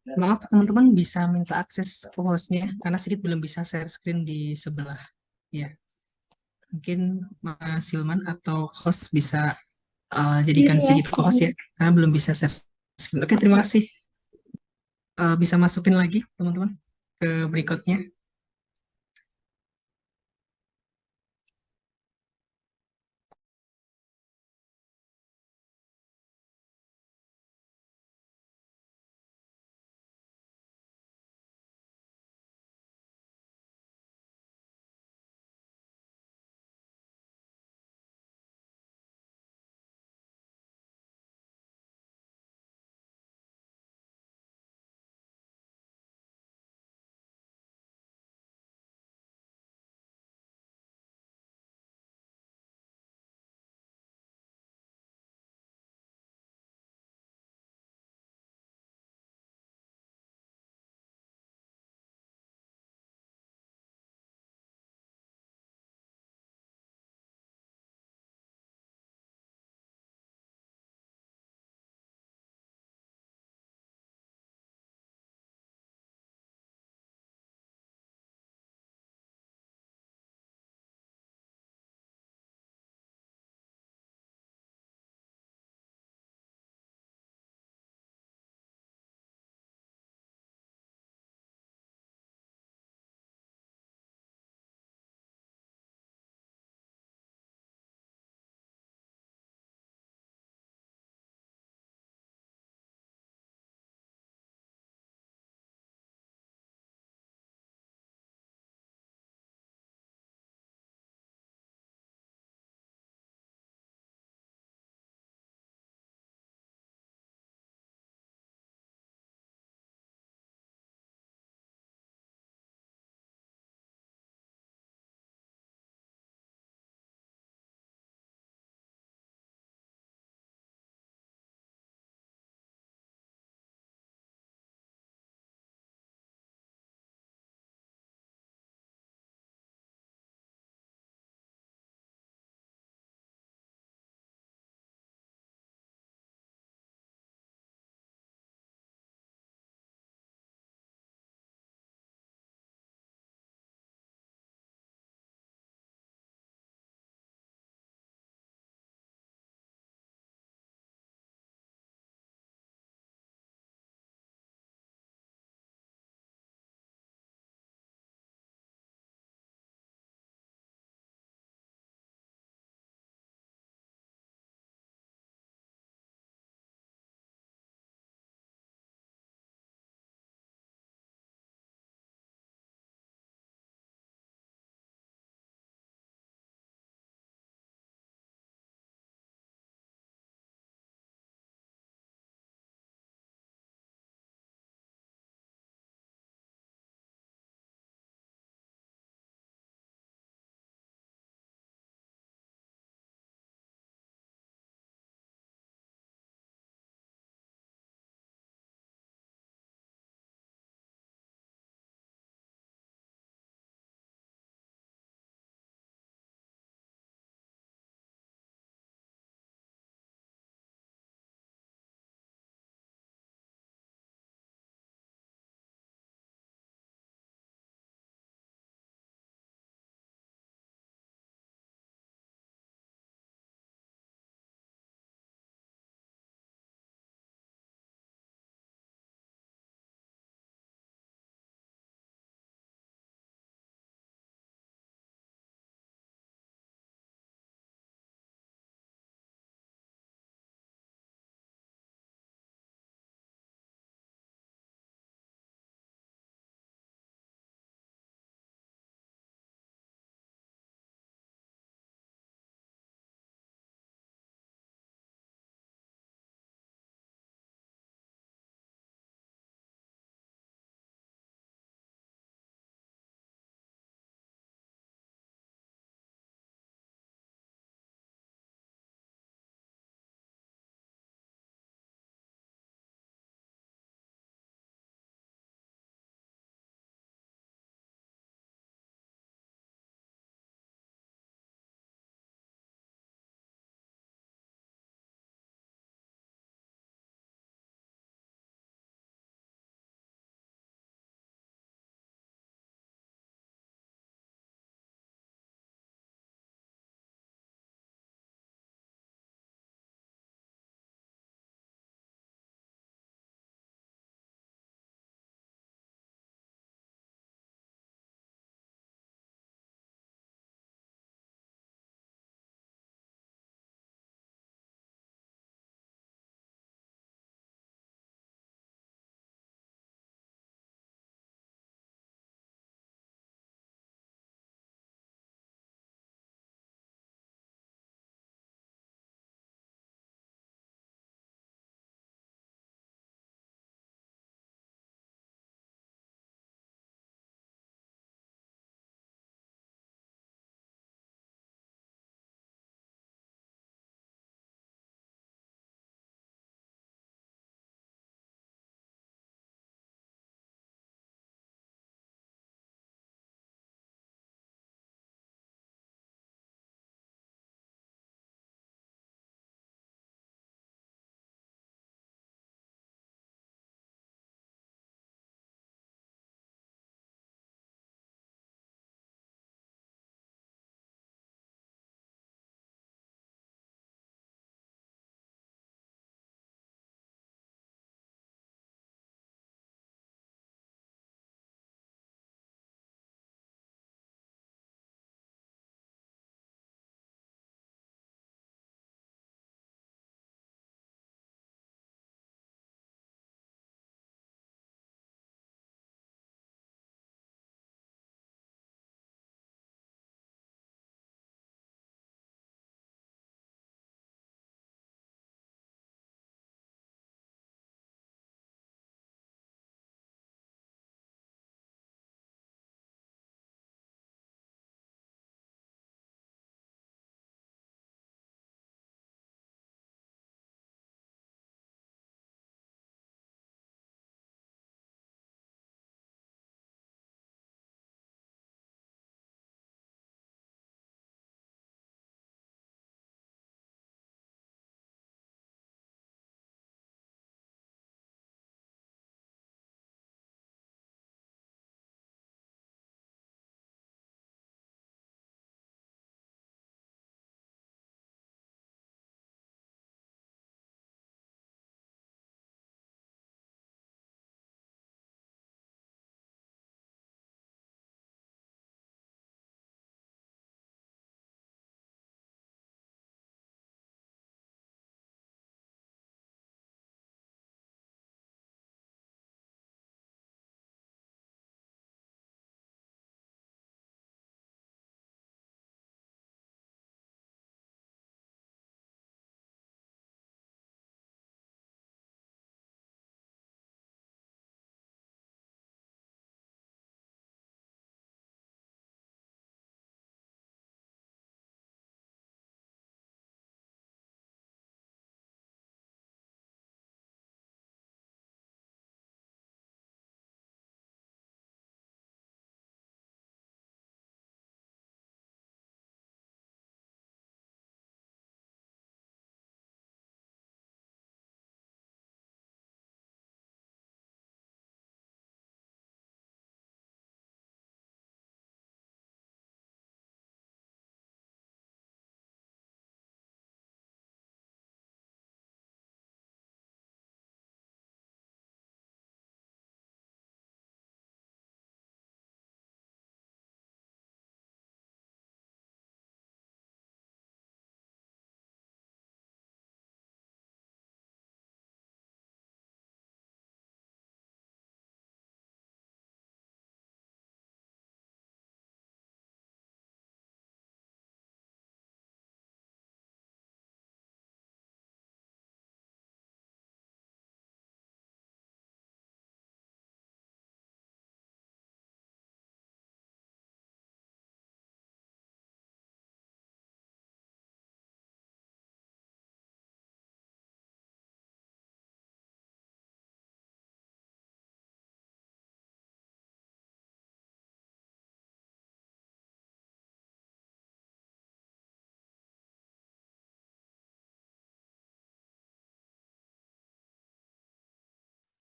Maaf teman-teman, bisa minta akses ke hostnya karena sedikit belum bisa share screen di sebelah. Ya, mungkin Mas Silman atau host bisa jadikan Ini ya. sedikit co-host ya, karena belum bisa share screen. Oke, terima kasih. Bisa masukin lagi teman-teman ke berikutnya.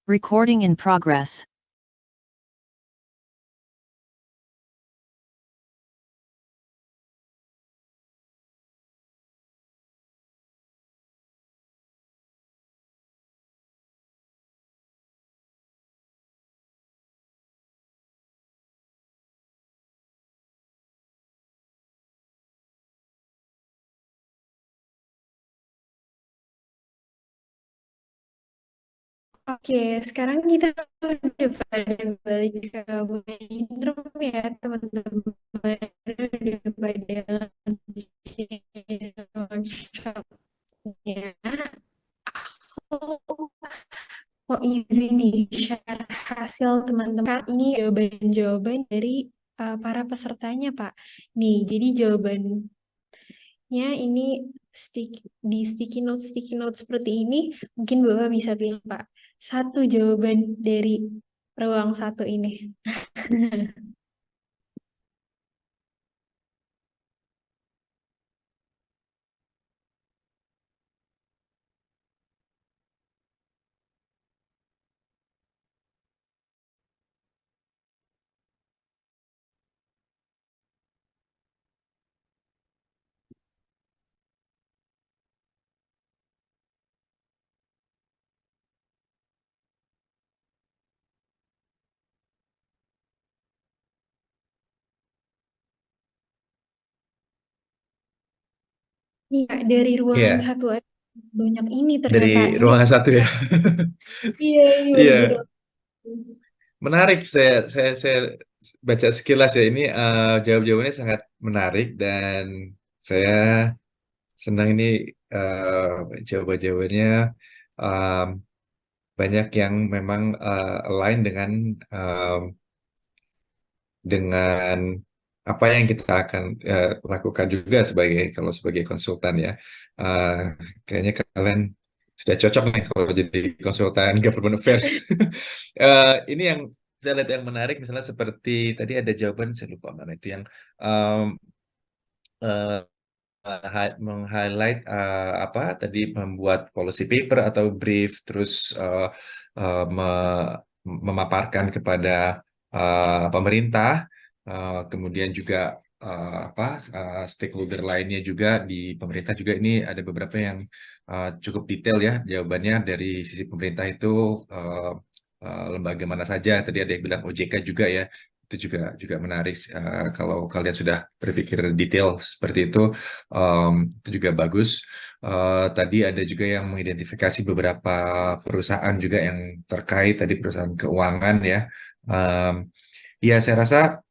Recording in progress. Oke, sekarang kita udah pada balik ke main room ya, teman-teman. Udah pada ngerjain workshopnya. Aku mau izin nih share hasil teman-teman. Ini jawaban-jawaban dari para pesertanya, Pak. Nih, jadi jawabannya ini di sticky note seperti ini. Mungkin Bapak bisa pilih, Pak. Satu jawaban dari ruang satu ini. Iya, dari ruangan Iya, satu aja sebanyak ini dari ternyata. Ini ruangan satu ya. iya, ini baru Iya, dari menarik. Saya baca sekilas ya. Ini jawab-jawabannya sangat menarik dan saya senang ini jawaban-jawabannya um, banyak yang memang align dengan apa yang kita akan lakukan juga kalau sebagai konsultan ya. Eh, Kayaknya kalian sudah cocok nih kalau jadi konsultan government affairs. Ini yang saya lihat yang menarik, misalnya seperti tadi ada jawaban, saya lupa mana itu yang um, eh, meng-highlight apa tadi, membuat policy paper atau brief, terus memaparkan kepada pemerintah, kemudian juga apa stakeholder lainnya juga di pemerintah juga. Ini ada beberapa yang cukup detail ya jawabannya. Dari sisi pemerintah itu lembaga mana saja, tadi ada yang bilang OJK juga ya, itu juga menarik. Kalau kalian sudah berpikir detail seperti itu juga bagus. Tadi ada juga yang mengidentifikasi beberapa perusahaan juga yang terkait, tadi perusahaan keuangan ya. Um, ya, saya rasa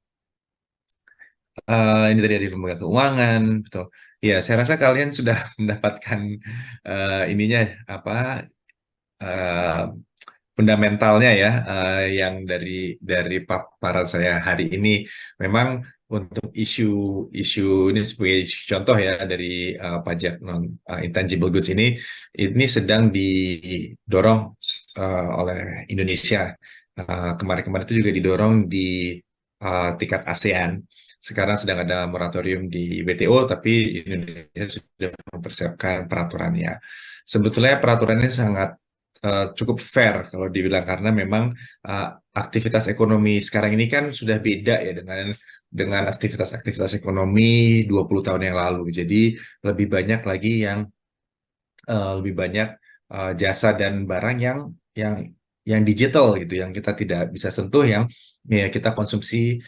ini tadi ada lembaga keuangan, betul. Ya, saya rasa kalian sudah mendapatkan ininya apa uh, fundamentalnya ya, yang dari paparan saya hari ini. Memang untuk isu ini sebagai contoh ya, dari pajak non intangible goods ini sedang didorong oleh Indonesia. Kemarin-kemarin itu juga didorong di tingkat ASEAN. Sekarang sedang ada moratorium di WTO, tapi Indonesia sudah mempersiapkan peraturannya. Sebetulnya peraturannya sangat cukup fair kalau dibilang, karena memang uh, aktivitas ekonomi sekarang ini kan sudah beda ya dengan aktivitas ekonomi 20 tahun yang lalu. Jadi lebih banyak lagi lebih banyak jasa dan barang yang yang digital gitu, yang kita tidak bisa sentuh, yang ya kita konsumsi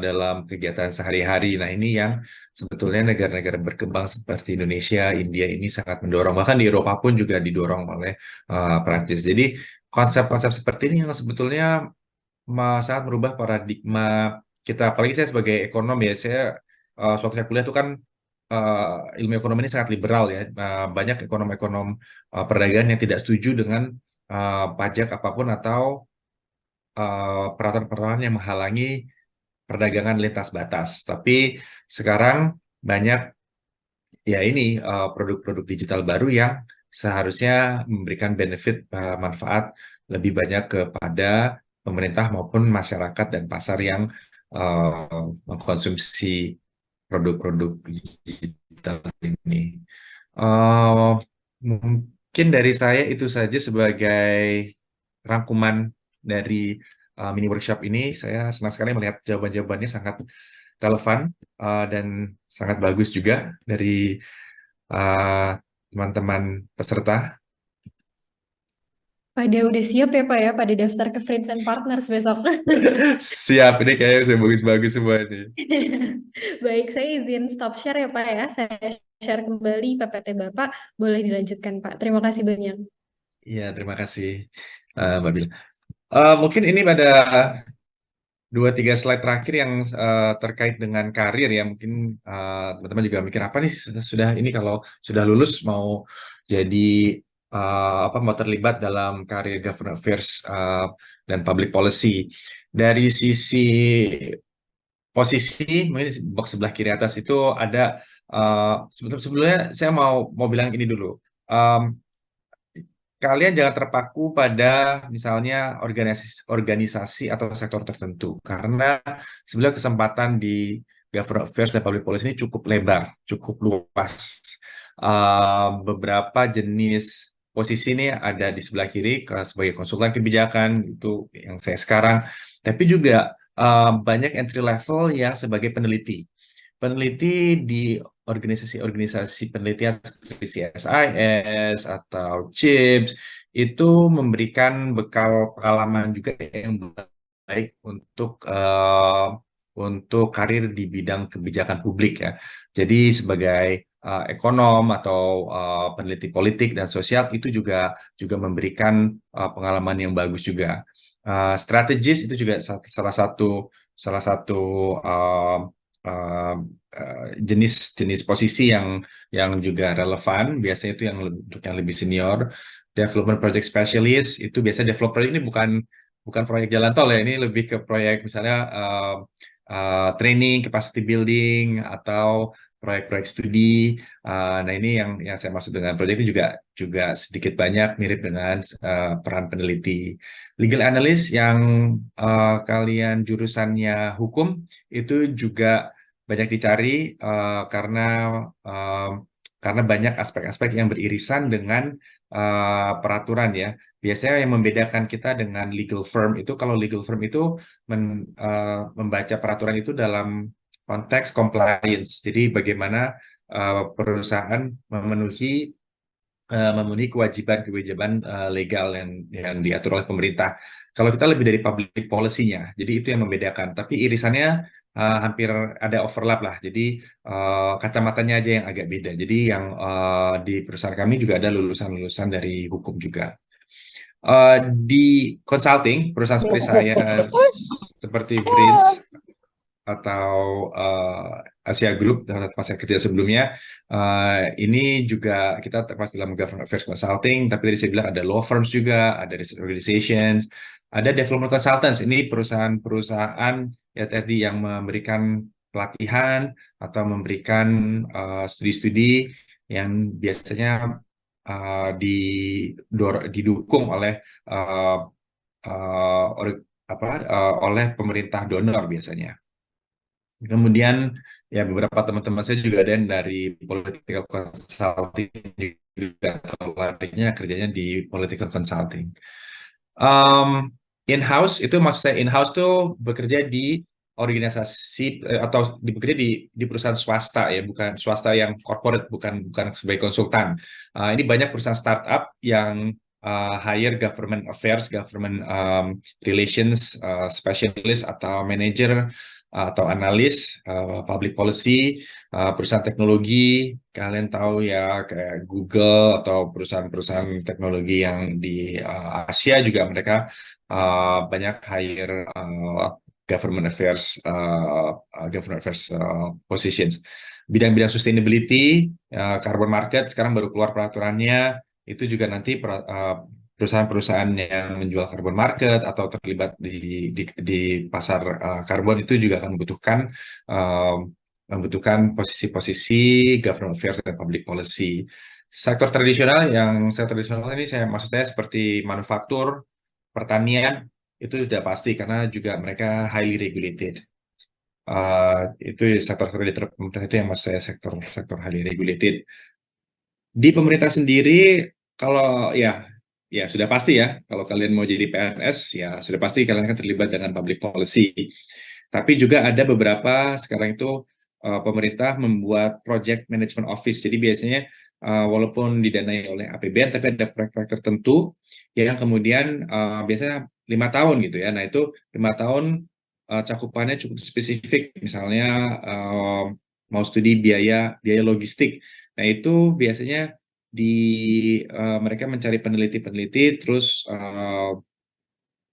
dalam kegiatan sehari-hari. Nah, ini yang sebetulnya negara-negara berkembang seperti Indonesia, India ini sangat mendorong. Bahkan di Eropa pun juga didorong oleh Prancis. Jadi konsep-konsep seperti ini yang sebetulnya sangat merubah paradigma kita. Apalagi saya sebagai ekonom ya, suatu saya kuliah itu kan ilmu ekonomi ini sangat liberal ya. Banyak ekonom-ekonom perdagangan yang tidak setuju dengan pajak apapun atau peraturan-peraturan yang menghalangi perdagangan lintas batas. Tapi sekarang banyak ya ini produk-produk digital baru yang seharusnya memberikan benefit manfaat lebih banyak kepada pemerintah maupun masyarakat dan pasar yang mengkonsumsi produk-produk digital ini. Mungkin dari saya itu saja sebagai rangkuman dari mini workshop ini. Saya senang sekali melihat jawaban-jawabannya sangat relevan dan sangat bagus juga dari teman-teman peserta. Pada udah siap ya Pak ya, pada daftar ke Friends and Partners besok. Siap, ini kayaknya sudah bagus-bagus semua nih. Baik, saya izin stop share ya Pak ya. Saya share kembali PPT Bapak. Boleh dilanjutkan Pak. Terima kasih banyak. Iya, terima kasih Mbak Bila. Mungkin ini pada 2-3 slide terakhir yang terkait dengan karir ya. Mungkin teman-teman juga mikir apa nih sudah ini kalau sudah lulus mau jadi mau terlibat dalam karir government affairs dan public policy. Dari sisi posisi mungkin di box sebelah kiri atas itu ada sebelumnya saya mau bilang ini dulu. Kalian jangan terpaku pada misalnya organisasi atau sektor tertentu karena sebenarnya kesempatan di government affairs dan public policy ini cukup lebar, cukup luas. Beberapa jenis posisi ini ada di sebelah kiri sebagai konsultan kebijakan itu yang saya sekarang, tapi juga banyak entry level yang sebagai peneliti. Peneliti di organisasi-organisasi penelitian seperti CSIS atau CHIPS itu memberikan bekal pengalaman juga yang baik untuk karir di bidang kebijakan publik ya. Jadi sebagai ekonom atau peneliti politik dan sosial itu juga memberikan pengalaman yang bagus juga. Strategis itu juga salah satu jenis posisi yang juga relevan, biasanya itu untuk yang lebih senior. Development project specialist itu biasanya developer ini bukan proyek jalan tol ya, ini lebih ke proyek misalnya training, capacity building atau proyek-proyek studi. Nah ini yang saya maksud dengan proyek itu juga sedikit banyak mirip dengan peran peneliti. Legal analyst yang kalian jurusannya hukum itu juga banyak dicari karena banyak aspek-aspek yang beririsan dengan peraturan ya. Biasanya yang membedakan kita dengan legal firm itu, kalau legal firm itu membaca peraturan itu dalam konteks compliance. Jadi bagaimana perusahaan memenuhi kewajiban legal yang diatur oleh pemerintah. Kalau kita lebih dari public policy-nya, jadi itu yang membedakan. Tapi irisannya hampir ada overlap lah. Jadi kacamatanya aja yang agak beda. Jadi yang di perusahaan kami juga ada lulusan-lulusan dari hukum juga. Di consulting, perusahaan seperti saya, seperti Prince atau Asia Group tempat saya kerja sebelumnya, ini juga kita termasuk dalam government affairs consulting, tapi tadi saya bilang ada law firms juga, ada research organizations, ada development consultants. Ini perusahaan-perusahaan ya tadi yang memberikan pelatihan atau memberikan studi-studi yang biasanya didukung oleh oleh pemerintah donor biasanya. Kemudian ya beberapa teman-teman saya juga ada yang dari political consulting juga, atau larinya kerjanya di political consulting. In-house itu maksud saya in-house tuh bekerja di organisasi atau bekerja di perusahaan swasta ya, bukan swasta yang corporate, bukan sebagai konsultan. Ini banyak perusahaan startup yang hire government affairs, government relations specialist atau manager atau analis public policy, perusahaan teknologi, kalian tahu ya kayak Google atau perusahaan-perusahaan teknologi yang di Asia juga mereka banyak hire government affairs positions. Bidang-bidang sustainability, carbon market sekarang baru keluar peraturannya, itu juga nanti perusahaan-perusahaan yang menjual carbon market atau terlibat di pasar karbon itu juga akan membutuhkan posisi-posisi government affairs dan public policy. Sektor tradisional ini maksud saya seperti manufaktur, pertanian, itu sudah pasti karena juga mereka highly regulated. Itu sektor pemerintah itu yang maksud saya sektor highly regulated. Di pemerintah sendiri, kalau ya ya sudah pasti ya, kalau kalian mau jadi PNS, ya sudah pasti kalian akan terlibat dengan public policy. Tapi juga ada beberapa sekarang itu pemerintah membuat project management office. Jadi biasanya walaupun didanai oleh APBN, tapi ada proyek-proyek tertentu yang kemudian biasanya 5 tahun gitu ya. Nah itu 5 tahun cakupannya cukup spesifik. Misalnya mau studi biaya logistik. Nah itu biasanya mereka mencari peneliti-peneliti, terus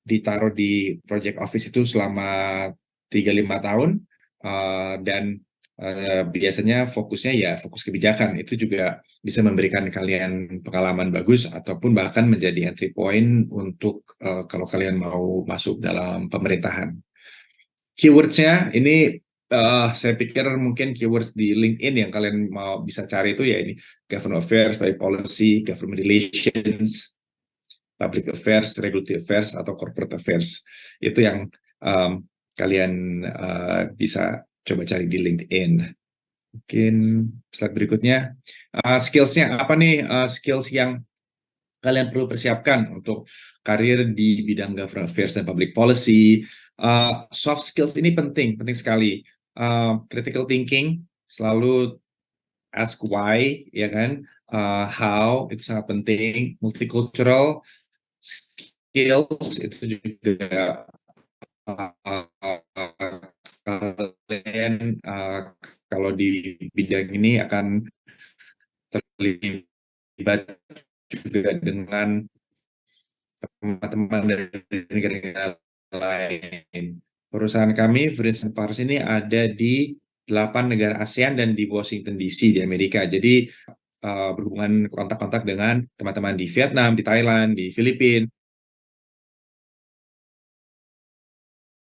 ditaruh di project office itu selama 3-5 tahun, dan biasanya fokusnya ya fokus kebijakan. Itu juga bisa memberikan kalian pengalaman bagus ataupun bahkan menjadi entry point untuk kalau kalian mau masuk dalam pemerintahan. Keywords-nya ini saya pikir mungkin keywords di LinkedIn yang kalian mau bisa cari itu ya ini government affairs, public policy, government relations, public affairs, regulatory affairs, atau corporate affairs. Itu yang kalian bisa coba cari di LinkedIn. Mungkin slide berikutnya. Skills-nya apa nih? Skills yang kalian perlu persiapkan untuk karir di bidang government affairs dan public policy. Soft skills ini penting sekali. Critical thinking, selalu ask why, ya kan? How, itu sangat penting. Multicultural skills itu juga kalian kalau di bidang ini akan terlibat juga dengan teman-teman dari negara-negara lain. Perusahaan kami, Vincent Pars ini ada di 8 negara ASEAN dan di Washington DC di Amerika. Jadi berhubungan kontak-kontak dengan teman-teman di Vietnam, di Thailand, di Filipina.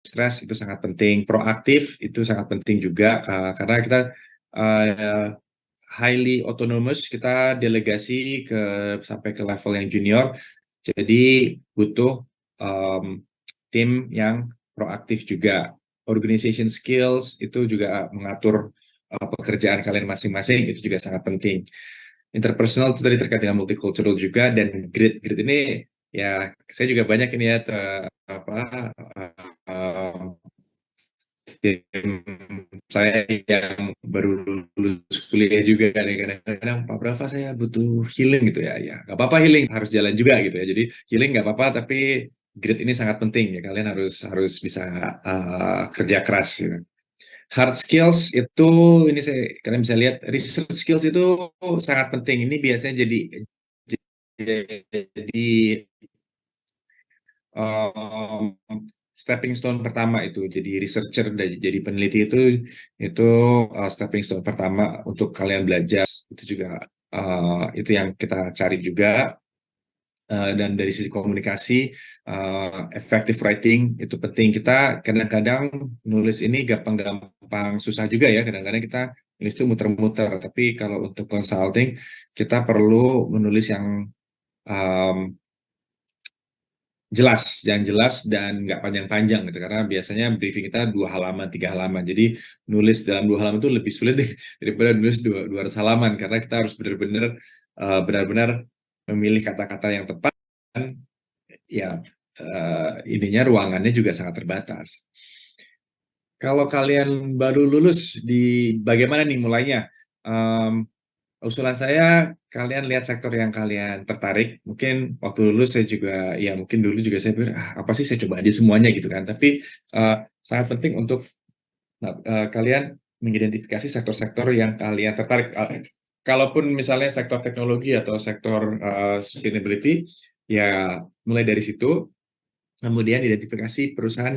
Stres itu sangat penting, proaktif itu sangat penting juga karena kita highly autonomous, kita delegasi sampai ke level yang junior. Jadi butuh tim yang proaktif juga. Organization skills itu juga mengatur pekerjaan kalian masing-masing, itu juga sangat penting. Interpersonal itu tadi terkait dengan multicultural juga, dan grit ini ya saya juga banyak ini ya tim saya yang baru lulus kuliah juga kadang-kadang Pak Brafa saya butuh healing gitu ya nggak apa-apa, healing harus jalan juga gitu ya. Jadi healing nggak apa-apa, tapi grit ini sangat penting ya, kalian harus bisa kerja keras gitu. Hard skills itu ini kalian bisa lihat, research skills itu sangat penting. Ini biasanya jadi stepping stone pertama itu jadi researcher dan jadi peneliti itu stepping stone pertama untuk kalian belajar. Itu juga itu yang kita cari juga. Dan dari sisi komunikasi, effective writing itu penting. Kita kadang-kadang nulis ini gampang susah juga ya, kadang-kadang kita nulis itu muter-muter, tapi kalau untuk consulting kita perlu menulis yang jelas, yang jelas dan nggak panjang-panjang gitu, karena biasanya briefing kita 2 halaman, 3 halaman. Jadi nulis dalam 2 halaman itu lebih sulit daripada nulis 200 halaman, karena kita harus benar-benar memilih kata-kata yang tepat, dan ya ininya ruangannya juga sangat terbatas. Kalau kalian baru lulus, bagaimana nih mulainya? Usulan saya, kalian lihat sektor yang kalian tertarik. Mungkin waktu lulus saya juga, ya mungkin dulu juga saya pikir, apa sih, saya coba aja semuanya gitu kan. Tapi sangat penting untuk kalian mengidentifikasi sektor-sektor yang kalian tertarik. Kalaupun misalnya sektor teknologi atau sektor sustainability, ya mulai dari situ. Kemudian identifikasi perusahaan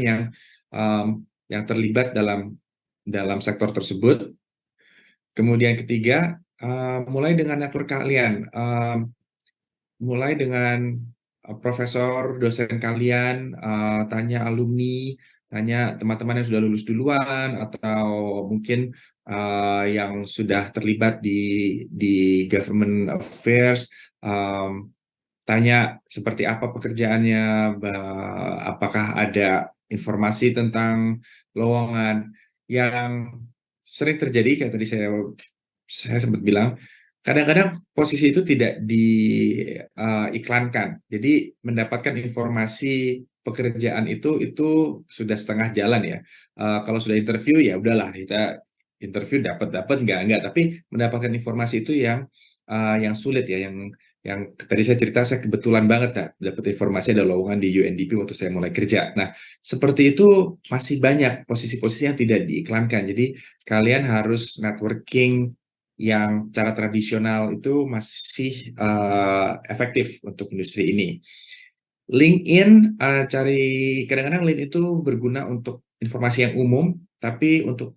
yang terlibat dalam sektor tersebut. Kemudian ketiga, mulai dengan network kalian, mulai dengan profesor, dosen kalian, tanya alumni, tanya teman-teman yang sudah lulus duluan, atau mungkin yang sudah terlibat di government affairs, tanya seperti apa pekerjaannya, apakah ada informasi tentang lowongan. Yang sering terjadi, kayak tadi saya sempat bilang, kadang-kadang posisi itu tidak diiklankan. Jadi mendapatkan informasi pekerjaan itu sudah setengah jalan ya. Kalau sudah interview ya udahlah, kita interview dapat enggak, tapi mendapatkan informasi itu yang sulit ya, yang tadi saya cerita, saya kebetulan banget dapat informasi ada lowongan di UNDP waktu saya mulai kerja. Nah, seperti itu masih banyak posisi-posisi yang tidak diiklankan. Jadi kalian harus networking yang cara tradisional itu masih efektif untuk industri ini. LinkedIn, kadang-kadang LinkedIn itu berguna untuk informasi yang umum, tapi untuk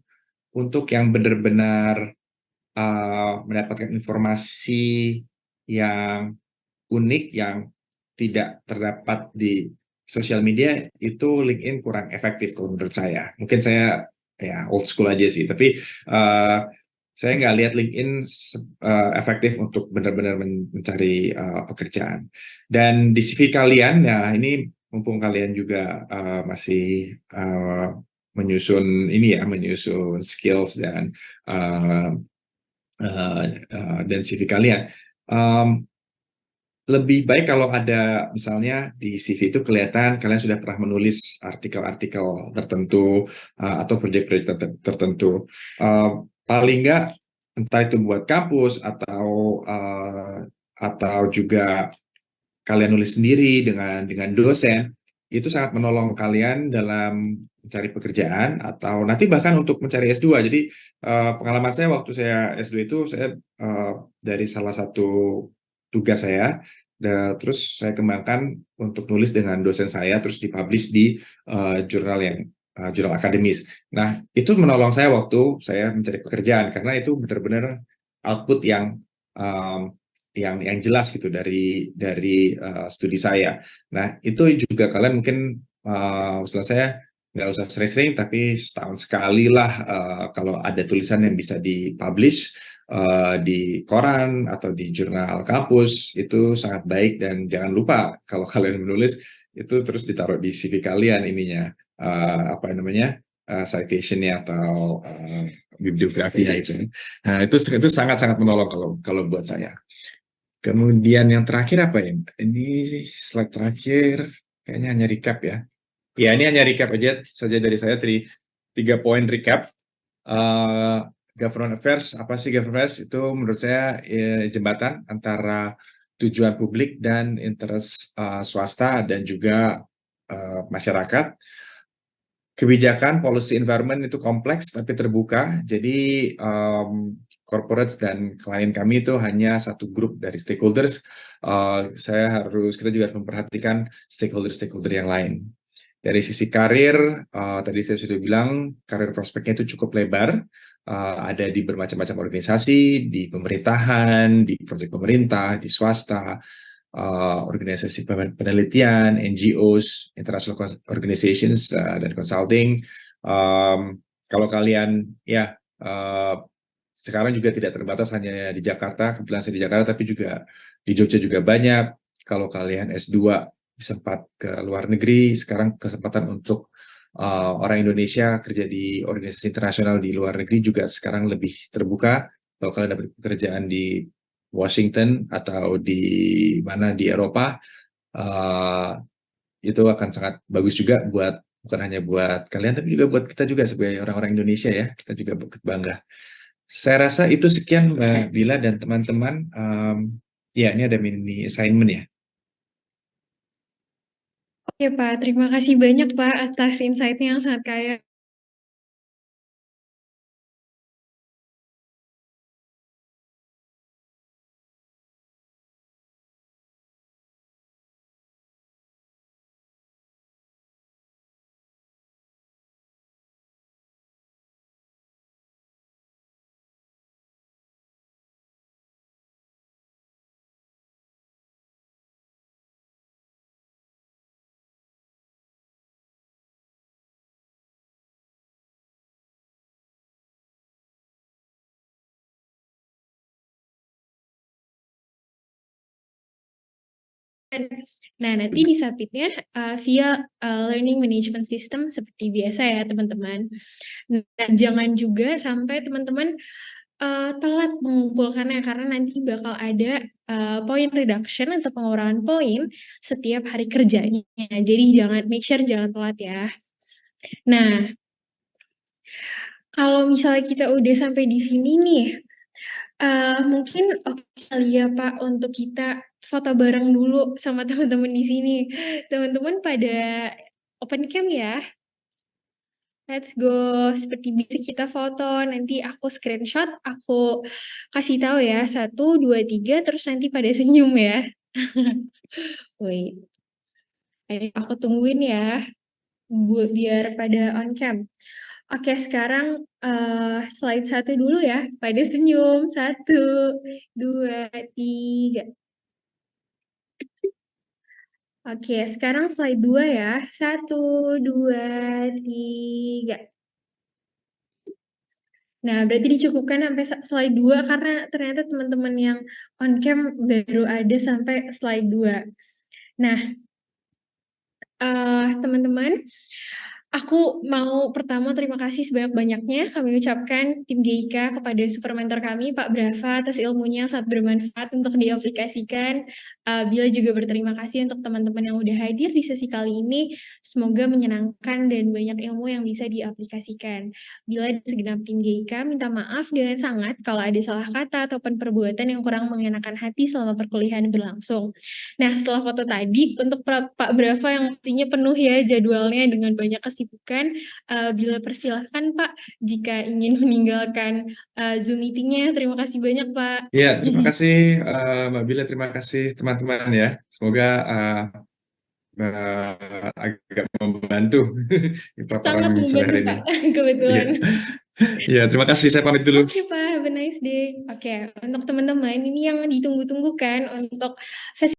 yang benar-benar mendapatkan informasi yang unik, yang tidak terdapat di sosial media, itu LinkedIn kurang efektif kalau menurut saya. Mungkin saya ya old school aja sih, tapi saya nggak lihat LinkedIn efektif untuk benar-benar mencari pekerjaan. Dan di CV kalian, ya ini mumpung kalian juga masih menyusun skills dan CV kalian. Lebih baik kalau ada misalnya di CV itu kelihatan kalian sudah pernah menulis artikel-artikel tertentu atau proyek-proyek tertentu. Paling nggak entah itu buat kampus atau juga kalian nulis sendiri dengan dosen, itu sangat menolong kalian dalam mencari pekerjaan atau nanti bahkan untuk mencari S2. Jadi pengalaman saya waktu saya S2 itu, saya dari salah satu tugas saya, terus saya kembangkan untuk nulis dengan dosen saya, terus dipublish di jurnal akademis. Nah, itu menolong saya waktu saya mencari pekerjaan, karena itu benar-benar output yang jelas gitu dari studi saya. Nah, itu juga kalian mungkin maksud saya nggak usah sering-sering, tapi setahun sekali lah kalau ada tulisan yang bisa dipublish di koran atau di jurnal kampus, itu sangat baik. Dan jangan lupa kalau kalian menulis itu terus ditaruh di CV kalian citation-nya atau bibliografinya itu. Nah, itu sangat-sangat menolong kalau buat saya. Kemudian yang terakhir apa ya? Ini slide terakhir kayaknya hanya recap ya. Ya, ini hanya recap aja saja dari saya, 3 poin recap. Government affairs, apa sih government affairs? Itu menurut saya jembatan antara tujuan publik dan interest swasta dan juga masyarakat. Kebijakan, policy environment itu kompleks tapi terbuka. Jadi corporates dan klien kami itu hanya satu grup dari stakeholders. Kita juga harus memperhatikan stakeholder yang lain. Dari sisi karir, tadi saya sudah bilang karir prospeknya itu cukup lebar. Ada di bermacam-macam organisasi, di pemerintahan, di proyek pemerintah, di swasta, organisasi penelitian, NGOs, international organizations, dan consulting. Kalau kalian sekarang juga tidak terbatas hanya di Jakarta, kebetulan saya di Jakarta, tapi juga di Jogja juga banyak. Kalau kalian S2 sempat ke luar negeri, sekarang kesempatan untuk orang Indonesia kerja di organisasi internasional di luar negeri juga sekarang lebih terbuka. Kalau kalian dapat pekerjaan di Washington atau di Eropa, itu akan sangat bagus juga bukan hanya buat kalian, tapi juga buat kita juga sebagai orang-orang Indonesia ya, kita juga bangga. Saya rasa itu sekian Mbak Bila dan teman-teman. Ya, ini ada mini assignment ya. Oke Pak, terima kasih banyak Pak atas insight-nya yang sangat kaya. Nah, nanti di submitnya via learning management system seperti biasa ya teman-teman. Nah, jangan juga sampai teman-teman telat mengumpulkannya karena nanti bakal ada point reduction atau pengurangan poin setiap hari kerjanya. Jadi make sure jangan telat ya. Nah, kalau misalnya kita udah sampai di sini nih, mungkin oke kali ya Pak untuk kita foto bareng dulu sama teman-teman di sini. Teman-teman pada open cam ya. Let's go. Seperti biasa kita foto, nanti aku screenshot, aku kasih tahu ya, 1, 2, 3, terus nanti pada senyum ya. Wait, ayo aku tungguin ya, biar pada on cam. Oke, sekarang slide 1 dulu ya, pada senyum, 1, 2, 3. Oke, sekarang slide 2 ya, 1, 2, 3. Nah, berarti dicukupkan sampai slide 2 karena ternyata teman-teman yang on cam baru ada sampai slide 2. Nah, teman-teman, aku mau pertama terima kasih sebanyak-banyaknya kami ucapkan tim GIK kepada super mentor kami, Pak Brava, atas ilmunya yang sangat bermanfaat untuk diaplikasikan. Bila juga berterima kasih untuk teman-teman yang udah hadir di sesi kali ini. Semoga menyenangkan dan banyak ilmu yang bisa diaplikasikan. Bila segenap tim GIK minta maaf dengan sangat kalau ada salah kata ataupun perbuatan yang kurang mengenakan hati selama perkuliahan berlangsung. Nah, setelah foto tadi, untuk Pak Brava yang pastinya penuh ya jadwalnya dengan banyak kesibukan, bila persilahkan Pak, jika ingin meninggalkan Zoom meeting-nya. Terima kasih banyak Pak. Ya, terima kasih Mbak Bila, terima kasih teman-teman ya. Semoga agak membantu Sangat paparan sore membantu hari ini. Pak, kebetulan. Iya. Ya, terima kasih. Saya pamit dulu. Oke Pak, have a nice day. Oke, untuk teman-teman, ini yang ditunggu-tunggu kan untuk sesi